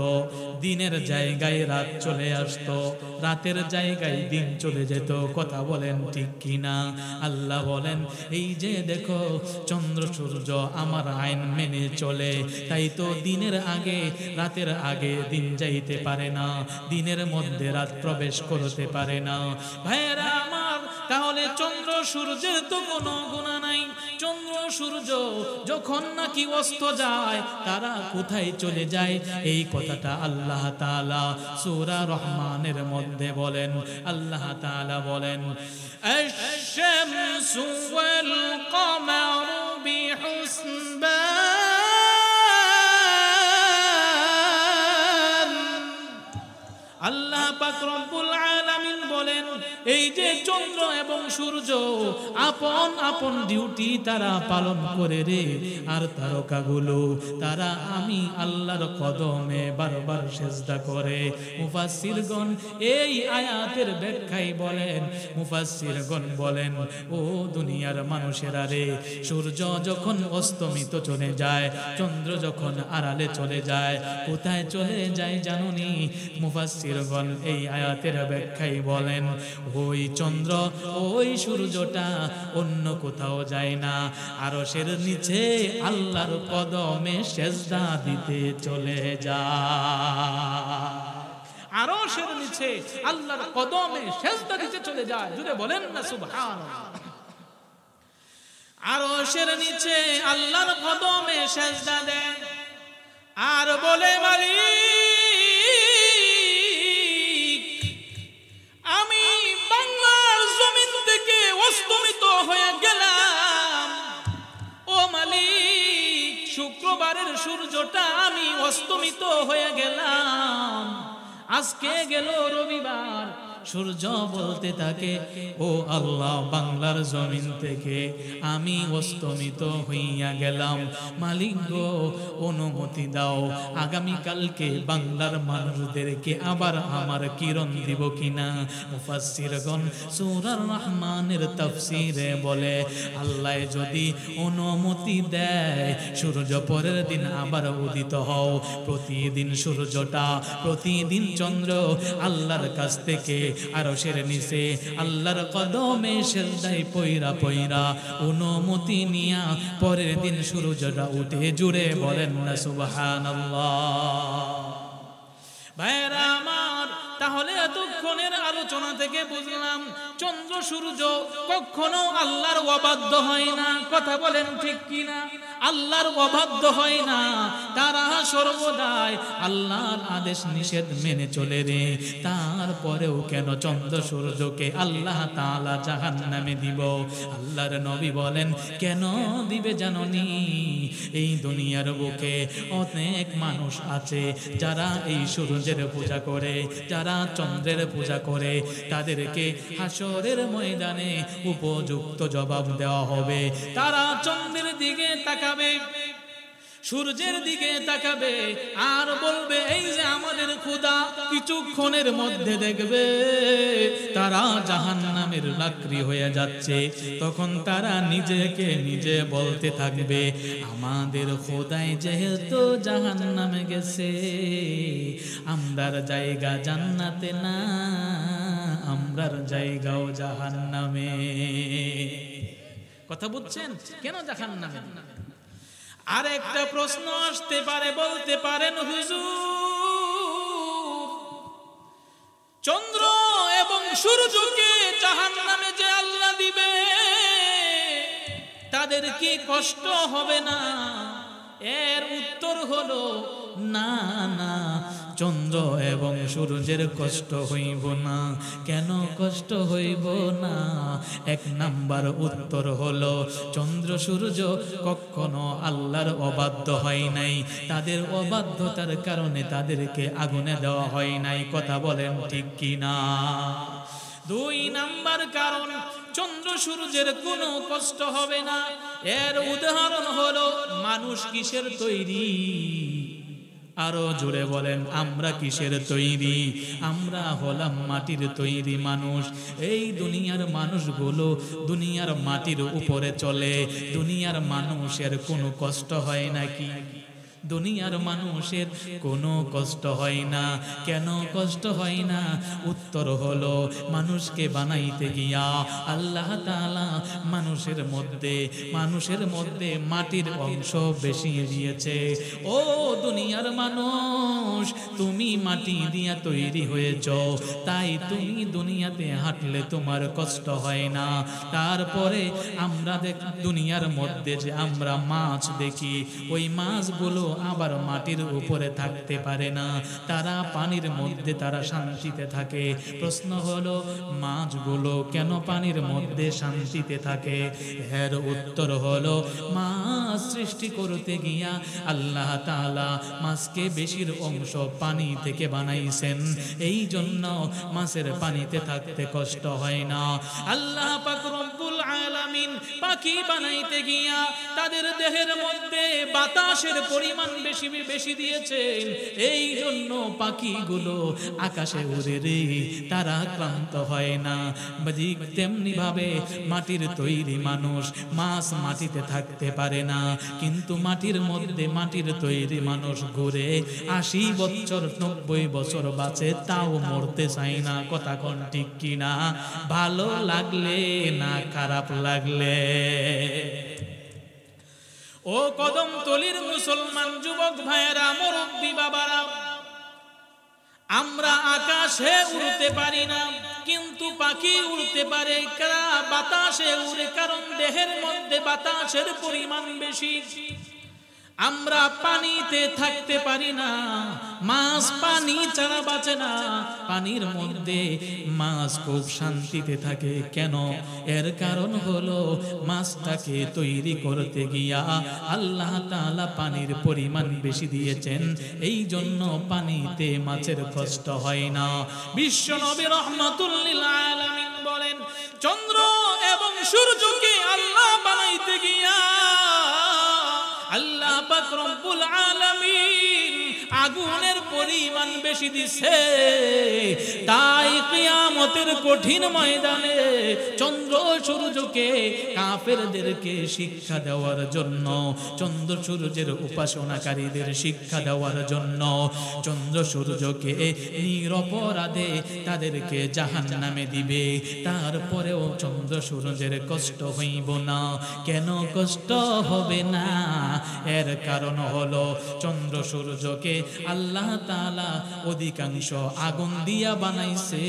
দিনের জায়গায় রাত চলে আসতো, রাতের জায়গায় দিন চলে যেত। কথা বলেন ঠিক কিনা? আল্লাহ বলেন, এই যে দেখো চন্দ্র সূর্য আমার আইন মেনে চলে, তাই তো দিনের আগে রাতের আগে দিন যাইতে পারে না, দিনের মধ্যে রাত প্রবেশ করতে পারে না। ভাইয়েরা আমার, তাহলে চন্দ্র সূর্যের তো কোনো গুনাহ নাই। চন্দ্র সূর্য যখন নাকি অস্ত যায় তারা কোথায় চলে যায়, এই কথাটা আল্লাহ তাআলা সূরা রহমানের মধ্যে বলেন। আল্লাহ তাআলা বলেন আশ-শামসু ওয়াল কমারু বিহুসবান। আল্লাহ পাক রব্বুল আলামিন বলেন এই যে চন্দ্র এবং সূর্য আপন আপন ডিউটি তারা পালন করে রে, আর তারকাগুলো তারা আমি আল্লাহর কদমে বারবার সিজদা করে। মুফাসসিরগণ এই আয়াতের ব্যাখ্যায় বলেন, মুফাসসিরগণ বলেন ও দুনিয়ার মানুষেরা রে, সূর্য যখন অস্তমিত চলে যায়, চন্দ্র যখন আড়ালে চলে যায়, কোথায় চলে যায় জানুনি? মুফাসসিরগণ এই আয়াতের ব্যাখ্যায় বলেন ওই চন্দ্র ওই সূর্যটা অন্য কোথাও যায় না, আরশের নিচে আল্লাহর কদমে সিজদা দিতে চলে যায়। আরশের নিচে আল্লাহর কদমে সিজদা দিতে চলে যায়। জুড়ে বলেন না সুবহানাল্লাহ। আরশের নিচে আল্লাহর কদমে সিজদা দেয় আর বলে মালিক আমি বাংলার জমিন থেকে অস্তমিত হয়ে গেলাম। ও মালিক শুক্রবারের সূর্যটা আমি অস্তমিত হয়ে গেলাম, আজকে গেল রবিবার। সূর্য বলতে থাকে ও আল্লাহ বাংলার জমিন থেকে আমি অস্তমিত হইয়া গেলাম, মালিক গো অনুমতি দাও আগামী কালকে বাংলার মানুষদেরকে আবার আমার কিরণ দিব কিনা। মুফাসসিরগণ সূরা রহমানের তাফসীরে বলে আল্লাহ যদি অনুমতি দেয় সূর্য পরের দিন আবার উদিত হও, প্রতিদিন সূর্যটা প্রতিদিন চন্দ্র আল্লাহর কাছ থেকে আরশের নিচে আল্লাহর কদমে সিজদায় পয়রা পয়রা অনুমতি নিয়া পরের দিন সূর্যটা উঠে। জুড়ে বলেন না সুবহানাল্লাহ। ভাইরা আমার, তাহলে এতক্ষণের আলোচনা থেকে বুঝলাম চন্দ্র সূর্য কখনো আল্লাহর অবাধ্য হয় না। কথা বলেন ঠিক কিনা? আল্লাহর অবাধ্য হয় না, তারা সর্বদাই আল্লাহর আদেশ নিষেধ মেনে চলে রে। তারপরেও কেন চন্দ্র সূর্যকে আল্লাহ তাআলা জাহান্নামে দিব? আল্লাহর নবী বলেন কেন দিবে জাননি? এই দুনিয়ার বুকে অনেক মানুষ আছে যারা এই সূর্যের পূজা করে, যারা চন্দ্রের পূজা করে, তাদেরকে হাসরের ময়দানে উপযুক্ত জবাব দেওয়া হবে। তারা চন্দ্রের দিকে তাকাবে, সূর্যের দিকে তাকাবে আর বলবে এই যে আমাদের খোদা। কিছুক্ষণের মধ্যে দেখবে তারা জাহান্নামের লাকড়ি হয়ে যাচ্ছে। তখন তারা নিজেকে নিজে বলতে থাকবে আমাদের খোদাই যেহেতু জাহান্নামে গেছে, আমরার জায়গা জান্নাতে না, আমরার জায়গাও জাহান্নামে। কথা বুঝছেন? কেন জাহান্নামে? আর একটা প্রশ্ন আসতে পারে, বলতে পারেন হুজুর চন্দ্র এবং সূর্যকে জাহান্নামে যে আল্লাহ দিবে তাদের কি কষ্ট হবে না? এর উত্তর হলো না না, চন্দ্র এবং সূর্যের কষ্ট হইব না। কেন কষ্ট হইব না? এক নাম্বার উত্তর হলো চন্দ্র সূর্য কখনো আল্লাহর অবাধ্য হয় নাই, তাদের অবাধ্যতার কারণে তাদেরকে আগুনে দেওয়া হয় নাই। কথা বলেন ঠিক কিনা? দুই নাম্বার কারণ চন্দ্র সূর্যের কোনো কষ্ট হবে না। এর উদাহরণ হলো মানুষ কিসের তৈরি? আরো জোরে বলেন আমরা কিসের তৈরি? আমরা হলাম মাটির তৈরি মানুষ। এই দুনিয়ার মানুষগুলো দুনিয়ার মাটির উপরে চলে। দুনিয়ার মানুষের কোনো কষ্ট হয় নাকি? দুনিয়ার মানুষের কোনো কষ্ট হয় না। কেন কষ্ট হয় না? উত্তর হলো, মানুষকে বানাইতে গিয়া আল্লাহ তাআলা মানুষের মধ্যে মাটির অংশ বেশি দিয়েছে। ও দুনিয়ার মানুষ, তুমি মাটি দিয়া তৈরি হয়েছ, তাই তুমি দুনিয়াতে হাঁটলে তোমার কষ্ট হয় না। তারপরে আমরা দুনিয়ার মধ্যে যে আমরা মাছ দেখি, ওই মাছগুলো আবার মাটির উপরে থাকতে পারে না, তারা পানির মধ্যে তারা শান্তিতে থাকে। প্রশ্ন হলো, মাছগুলো কেন পানির মধ্যে শান্তিতে থাকে? এর উত্তর হলো, মাছ সৃষ্টি করতে গিয়া আল্লাহ তাআলা মাছকে বেশির অংশ পানি থেকে বানাইছেন, এই জন্য মাছের পানিতে থাকতে কষ্ট হয় না। আল্লাহ পাক রব্বুল আলামিন পাখি বানাইতে গিয়া তাদের দেহের মধ্যে বাতাসের পরিমাণ বেশি দিয়েছেন, এই জন্য পাখিগুলো আকাশে উড়ে রে, তারা ক্লান্ত হয় না। তেমনি ভাবে মাটির তৈরি মানুষ, মাছ মাটিতে থাকতে পারে না, কিন্তু মাটির মধ্যে মাটির তৈরি মানুষ ঘুরে 80 বছর 90 বছর বাঁচে, তাও মরতে চায় না। কথা কোন ঠিক কিনা? ভালো লাগলে না খারাপ লাগলে? ও কদমতলির মুসলমান যুবক ভাইয়েরা, মুরব্বি বাবারা, আমরা আকাশে উড়তে পারি না, কিন্তু পাখি উড়তে পারে। বাতাসে উড়ে, কারণ দেহের মধ্যে বাতাসের পরিমাণ বেশি। আমরা পানিতে থাকতে পারি না, মাছ পানি ছাড়া বাঁচে না। পানির মধ্যে মাছ খুব শান্তিতে থাকে। কেন? এর কারণ হলো, মাছটাকে তৈরি করতে গিয়া আল্লাহ তাআলা পানির পরিমাণ বেশি দিয়েছেন, এই জন্য পানিতে মাছের কষ্ট হয় না। বিশ্ব নবী রাহমাতুল লিল আলামিন বলেন, চন্দ্র এবং সূর্যকে আল্লাহ বানাইতে গিয়া আল্লাহ পাক রব্বুল আলামিন আগুনের পরিমাণ বেশি দিছে। তাই কিয়ামতের কঠিন ময়দানে চন্দ্র সূর্যকে কাফেরদেরকে শিক্ষা দেওয়ার জন্য, চন্দ্র সূর্যের উপাসনাকারীদের শিক্ষা দেওয়ার জন্য চন্দ্র সূর্যকে নিরপরাধে তাদেরকে জাহান্নামে দিবে। তারপরেও চন্দ্র সূর্যের কষ্ট হইব না। কেন কষ্ট হবে না? এর কারণ হলো, চন্দ্র সূর্যকে আল্লাহ তাআলা অধিকাংশ আগুন দিয়া বানাইছে,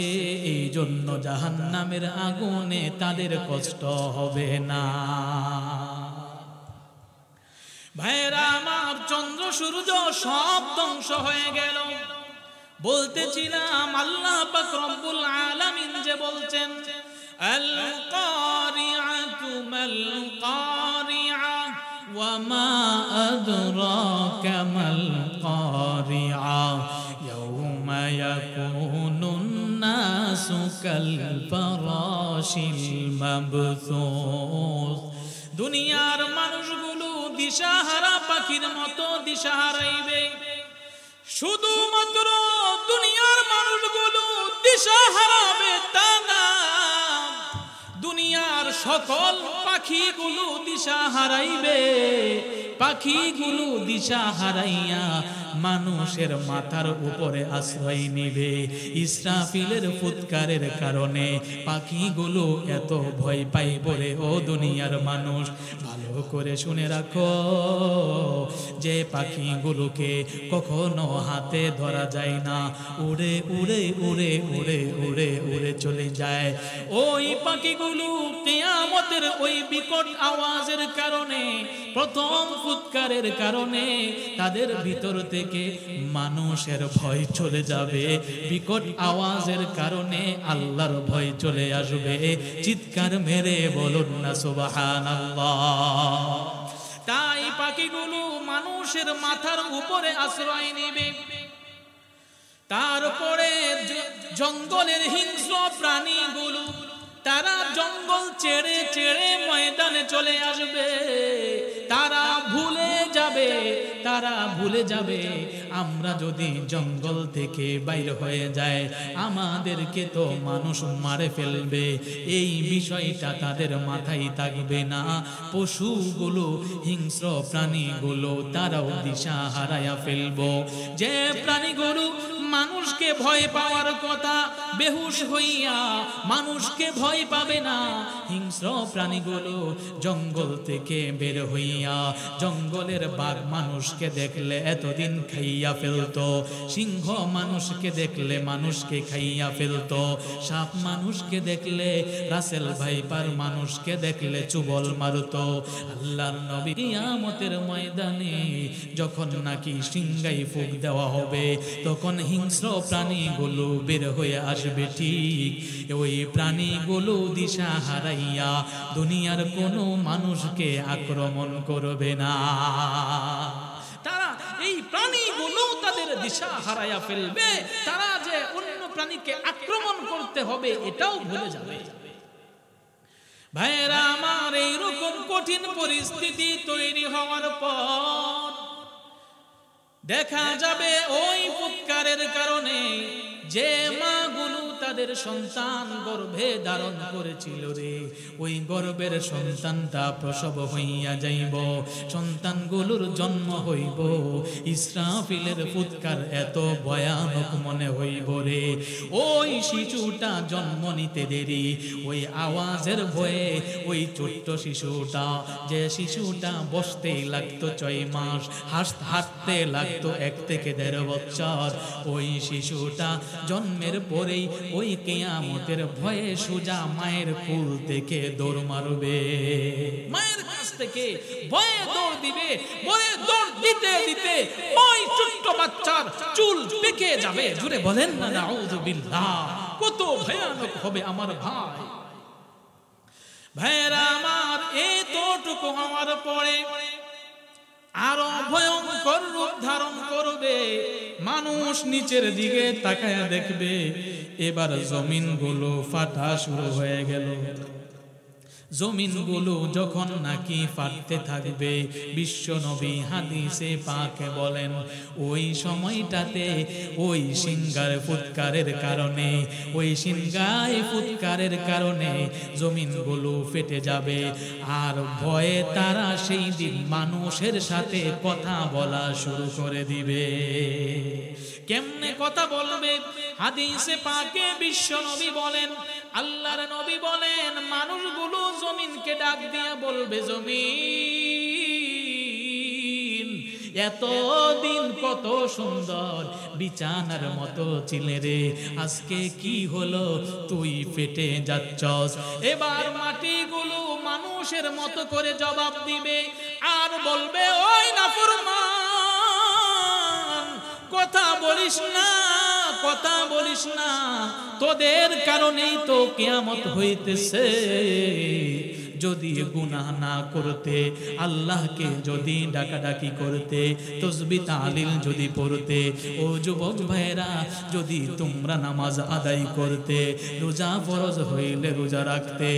এই জন্য জাহান্নামের আগুনে তাদের কষ্ট হবে না। ভাইরা আমার, চন্দ্র সূর্য সব ধ্বংস হয়ে গেল। বলতেছিলাম, আল্লাহ পাক রব্বুল আলামিন যে বলছেন, আল কারিআতু মাল কারিআ ওয়ামা আদরাকা মাল কারিআ ইয়াউমা ইয়াকুনুন নাসু কাল ফারাশিল মাবথুস। দুনিয়ার মানুষগুলো দিশাহারা পাখির মতো দিশা হারাইবে। শুধুমাত্র দুনিয়ার মানুষগুলো দিশা হারাবে তা না, দুনিয়ার সকল পাখিগুলো দিশা হারাইবে। পাখিগুলো দিশা হারাইয়া মানুষের মাথার উপরে আশ্রয় নিবে। ইসরাফিলের ফুৎকারের কারণে পাখিগুলো এত ভয় পাইবে রে। ও দুনিয়ার মানুষ, ভালো করে শুনে রাখো, যে পাখিগুলোকে কখনো হাতে ধরা যায় না, উড়ে উড়ে উড়ে উড়ে উড়ে উড়ে চলে যায়। ওই পাখিগুলো কিয়ামতের ওই বিকট আওয়াজের কারণে, প্রথম ফুৎকারের কারণে তাদের ভিতর থেকে মানুষের ভয় চলে যাবে। বিকট আওয়াজের কারণে আল্লাহর ভয় চলে আসবে। চিৎকার মেরে বলুন না সুবহানাল্লাহ। তাই পাখিগুলো মানুষের মাথার উপরে আশ্রয় নেবে। তারপরে জঙ্গলের হিংস্র প্রাণীগুলো তারা জঙ্গল ছেড়ে ছেড়ে ময়দানে চলে আসবে। তারা ভুলে যাবে তারা ভুলে যাবে আমরা যদি জঙ্গল থেকে বাইর হয়ে যায় আমাদেরকে তো মানুষ মারে ফেলবে, এই বিষয়টা তাদের মাথায় থাকবে না। পশুগুলো, হিংস্র প্রাণীগুলো তারাও দিশা হারায়া ফেলবো। যে প্রাণীগুলো মানুষকে ভয় পাওয়ার কথা বেহুশ হইয়া মানুষকে ভয় পাবে না, হিংস্র প্রাণীগুলো জঙ্গল থেকে বের হইয়া, জঙ্গলের বাঘ মানুষকে দেখলে এতদিন খাইয়া ফেলতো, সিংহ মানুষকে দেখলে মানুষকে খাইয়া ফেলতো, সাপ মানুষকে দেখলে, রাসেল ভাইপার মানুষকে দেখলে চুবল মারতো। আল্লাহর নবী কিয়ামতের ময়দানে যখন নাকি সিংহাই ফুঁক দেওয়া হবে তখন হিংস্র প্রাণীগুলো বের হয়ে আসবে। ঠিক ওই প্রাণীগুলো দিশা হারাইয়া দুনিয়ার কোনো মানুষকে আক্রমণ করবে না। তারা এই প্রাণীগুলো তাদের দিশা হারাইয়া ফেলবে, তারা যে অন্য প্রাণীকে আক্রমণ করতে হবে এটাও ভুলে যাবে। ভাইরা আমার, এইরকম কঠিন পরিস্থিতি তৈরি হওয়ার পর দেখা যাবে ওই ফুৎকারের কারণে যে মাগুলো তাদের সন্তান গর্ভে ধারণ করেছিল রে, ওই গর্ভের সন্তানটা প্রসব হইয়া যাইব, সন্তানগুলোর জন্ম হইব, ইসরাফিলের ফুৎকার এত ভয়ানক মনে হইব রে। ওই শিশুটা জন্ম নিতে দেরি, ওই আওয়াজের ভয়ে ওই ছোট্ট শিশুটা, যে শিশুটা বসতেই লাগতো 6 মাস, হাঁটতে লাগতো 1 থেকে 1.5 বছর, ওই শিশুটা জন্মের পরেই ওই কিয়ামতের ভয়ে সোজা মায়ের কোল থেকে দৌড় মারবে, মায়ের কাছ থেকে ভয়ে দৌড় দিবে। ভয়ে দৌড় দিতে দিতে ওই ছোট্ট বাচ্চার চুল পেকে যাবে। জুড়ে বলেন না নাউযু বিল্লাহ। কত ভয়ানক হবে আমার ভাই। ভাইরা আমার, এতটুকু হওয়ার পরে আরো ভয়ঙ্কর রূপ ধারণ করবে। মানুষ নিচের দিকে তাকায়া দেখবে এবার জমিনগুলো ফাটা শুরু হয়ে গেল। জমিনগুলো যখন নাকি ফাটতে থাকবে, বিশ্ব নবী হাদিসে পাকে বলেন ওই সময়টাতে ওই সিংহার ফুৎকারের কারণে, ওই সিংহায় ফুৎকারের কারণে জমিনগুলো ফেটে যাবে। আর ভয়ে তারা সেই দিন মানুষের সাথে কথা বলা শুরু করে দিবে। কেমনে কথা বলবে? হাদিসে পাকে বিশ্ব নবী বলেন, আল্লাহর নবী বলেন, মানুষগুলো জমিনকে ডাক দিয়া বলবে, জমিন এতদিন কত সুন্দর বিছানার মতো ছিলে রে, আজকে কি হলো তুই ফেটে যাচ্ছস। এবার মাটিগুলো মানুষের মতো করে জবাব দিবে আর বলবে, ওই নাফরমান কথা বলিস না, কথা বলিস না, তোদের কারণেই তো কিয়ামত হইতেছে। যদি গুনাহ না করতে, আল্লাহকে যদি ডাকাডাকি করতে, তাসবিহ তাহলিল যদি পড়তে, ও যুবক ভাইরা যদি তোমরা নামাজ আদায় করতে, রোজা ফরজ হইলে রোজা রাখতে,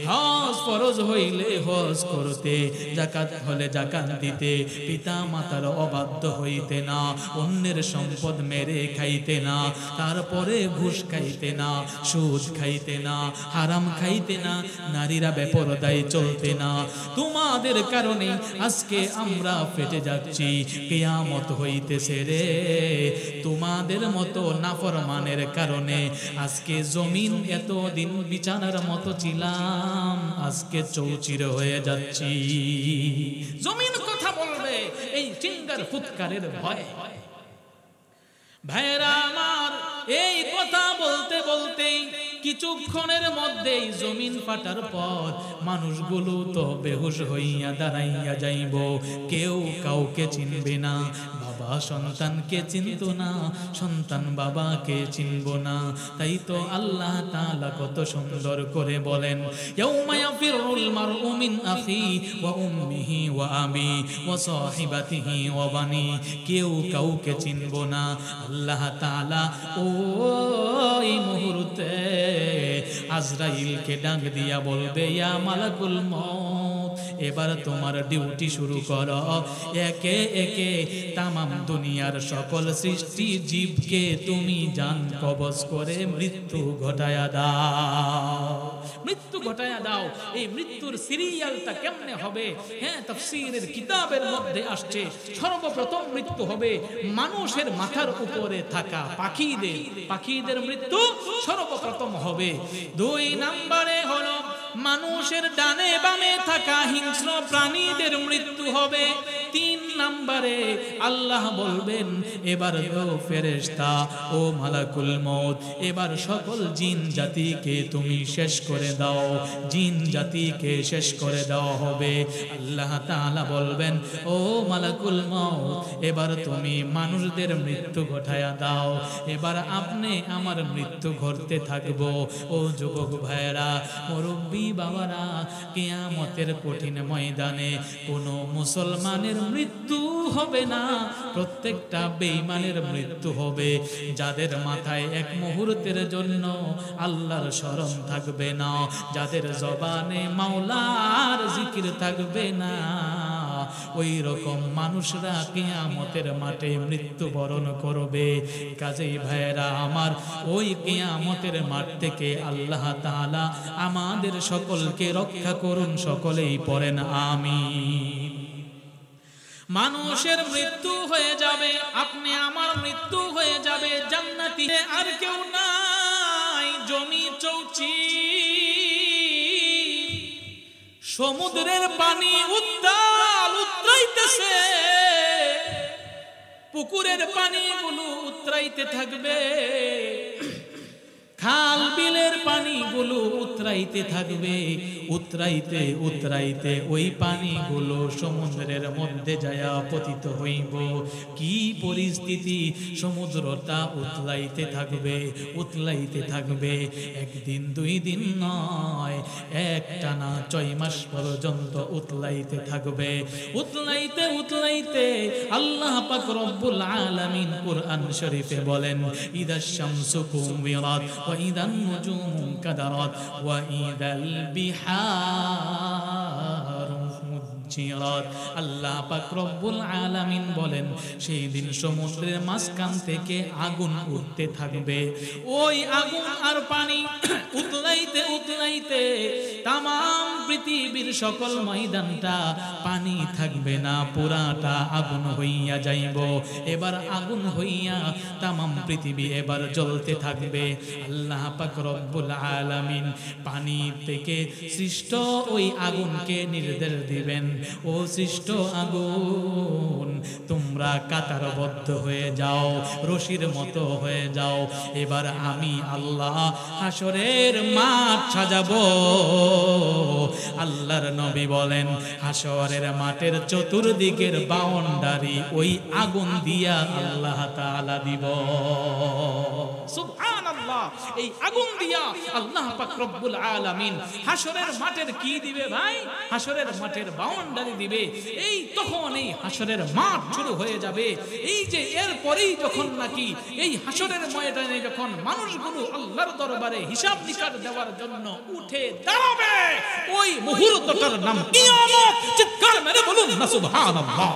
হজ ফরজ হইলে হজ করতে, যাকাত হলে যাকাত দিতে, পিতা মাতার অবাধ্য হইতে না, অন্যের সম্পদ মেরে খাইতে না, তারপরে ঘুষ খাইতে না, সুদ খাইতে না, হারাম খাইতে না, নারীরা বেপরদায় চলতে না, তোমাদের কারণে আজকে আমরা ফেটে যাচ্ছি, কিয়ামত হইতেছে রে। তোমাদের মতো নাফরমানের কারণে আজকে জমিন এতদিন বিছানার মতো ছিলাম, আজকে চৌচির হয়ে যাচ্ছি। জমিন কথা বলবে এই সিংহার ফুৎকারের ভয়ে। ভাইরা আমার, এই কথা বলতে বলতেই কিছুক্ষণের মধ্যেই জমিন ফাটার পর মানুষগুলো তো বেহুশ হইয়া দাঁড়াইয়া যাইব, কেউ কাউকে চিনবে না। বাবা সন্তানকে চিনত না, সন্তান বাবাকে চিনব না। তাই তো আল্লাহ তাআলা কত সুন্দর করে বলেন, ইয়াউমা ইয়াফিরুল মারউ মিন আখি ওয়া উম্মিহি ওয়া আবি ওয়া সাহিবাতিহি ওয়া বানি। কেউ কাউকে চিনব না। আল্লাহ তাআলা ওই মুহূর্তে আজরাইলকে ডাক দিয়া বলবে, ইয়া মালাকুল মউত, এ এবার তোমার ডিউটি শুরু করো। একে একে তামাম দুনিয়ার সকল সৃষ্টি জীবকে তুমি জান কবজ করে মৃত্যু ঘটায়া দাও, মৃত্যু ঘটায়া দাও। এই মৃত্যুর সিরিয়ালটা কেমনে হবে? হ্যাঁ, তাফসীরের কিতাবের মধ্যে আসছে, সর্বপ্রথম মৃত্যু হবে মানুষের মাথার উপরে থাকা পাখিদের মৃত্যু সর্বপ্রথম হবে। 2 নম্বরে হলো মানুষের ডানে বামে থাকা হিংস্র প্রাণীদের মৃত্যু হবে। 3 নম্বরে আল্লাহ বলবেন, এবার ও ফেরেশতা, ও মালাকুল মউত, এবার সকল জিন জাতিকে তুমি শেষ করে দাও, জিন জাতিকে শেষ করে দেওয়া হবে। আল্লাহ তাআলা বলবেন, ও মালাকুল মউত, এবার তুমি মানুষদের মৃত্যু ঘটায়া দাও। এবার আপনি আমার মৃত্যু ঘটতে থাকবো। ও যুবক ভাইয়েরা, মুরব্বী বাবারা, কিয়ামতের কঠিন ময়দানে কোনো মুসলমানের মৃত্যু হবে না, প্রত্যেকটা বেঈমানের মৃত্যু হবে। যাদের মাথায় এক মুহূর্তের জন্য আল্লাহর স্মরণ থাকবে না, যাদের জবানে মাওলার জিকির থাকবে না, ওই রকম মানুষরা কিয়ামতের মাঠে মৃত্যুবরণ করবে। কাজেই ভাইয়েরা আমার, ওই কিয়ামতের মাঠ থেকে আল্লাহ তাআলা আমাদের সকলকে রক্ষা করুন। সকলেই পড়েন আমিন। মানুষের মৃত্যু হয়ে যাবে, আপনি আমার মৃত্যু হয়ে যাবে, জান্নাতি আর কেউ নাই। জমি চৌচি, সমুদ্রের পানি উত্তাল উতরাইতেছে, পুকুরের পানিগুলো উতরাইতে থাকবে, খাল বিলের পানিগুলো উতরাইতে থাকবে। উতরাইতে উতরাইতে ওই পানিগুলো সমুদ্রের মধ্যে যায়া পতিত হইব। কি পরিস্থিতি! সমুদ্রটা উতলাইতে থাকবে, উতলাইতে থাকবে। 1 দিন 2 দিন নয়, একটানা 6 মাস পর্যন্ত উতলাইতে থাকবে। উতলাইতে উতলাইতে আল্লাহ পাক রব্বুল আলামিন কুরআন শরীফে বলেন, ইদাশ শামসু কুবিরাত ওয়া ইদান নুজুমু কাদারাত ওয়া ইদাল বিহারু ফুজ্জিরাত। আল্লাহ পাক রব্বুল আলামিন বলেন, সেই দিন সমুদ্রের মাঝখান থেকে আগুন উঠতে থাকবে। ওই আগুন আর পানি উতলাইতে উতলাইতে তামাম পৃথিবীর সকল ময়দানটা পানি থাকবে না, পুরাটা আগুন হইয়া যাইব। এবার আগুন হইয়া তামাম পৃথিবী এবার জ্বলতে থাকবে। আল্লাহ পাক রব্বুল আলামিন পানি থেকে সৃষ্ট ওই আগুনকে নির্দেশ দিবেন, ও সৃষ্ট আগুন, তোমরা কাতারবদ্ধ হয়ে যাও, রশির মতো হয়ে যাও। এবার আমি আল্লাহ হাসরের মাঠ সাজাবো। আল্লাহর নবী বলেন, হাসরের মাঠের চতুর্দিকের বাউন্ডারি ওই আগুন দিয়া আল্লাহ তাআলা দিব। সুবহানাল্লাহ! এই আগুন দিয়া আল্লাহ পাক রব্বুল আলামিন হাসরের মাঠের কি দিবে ভাই? হাসরের মাঠের বাউন্ডারি দিবে। এই তখন এই হাসরের মাঠ শুরু হয়ে যাবে। এই যে এরপরেই যখন নাকি এই হাসরের ময়দানে যখন মানুষগুলো আল্লাহর দরবারে হিসাব নিকাশ দেওয়ার জন্য উঠে দাঁড়াবে, ওই মুহূর্তটার নাম কিয়ামত। চিৎকার মেরে বলুন না সুবহানাল্লাহ।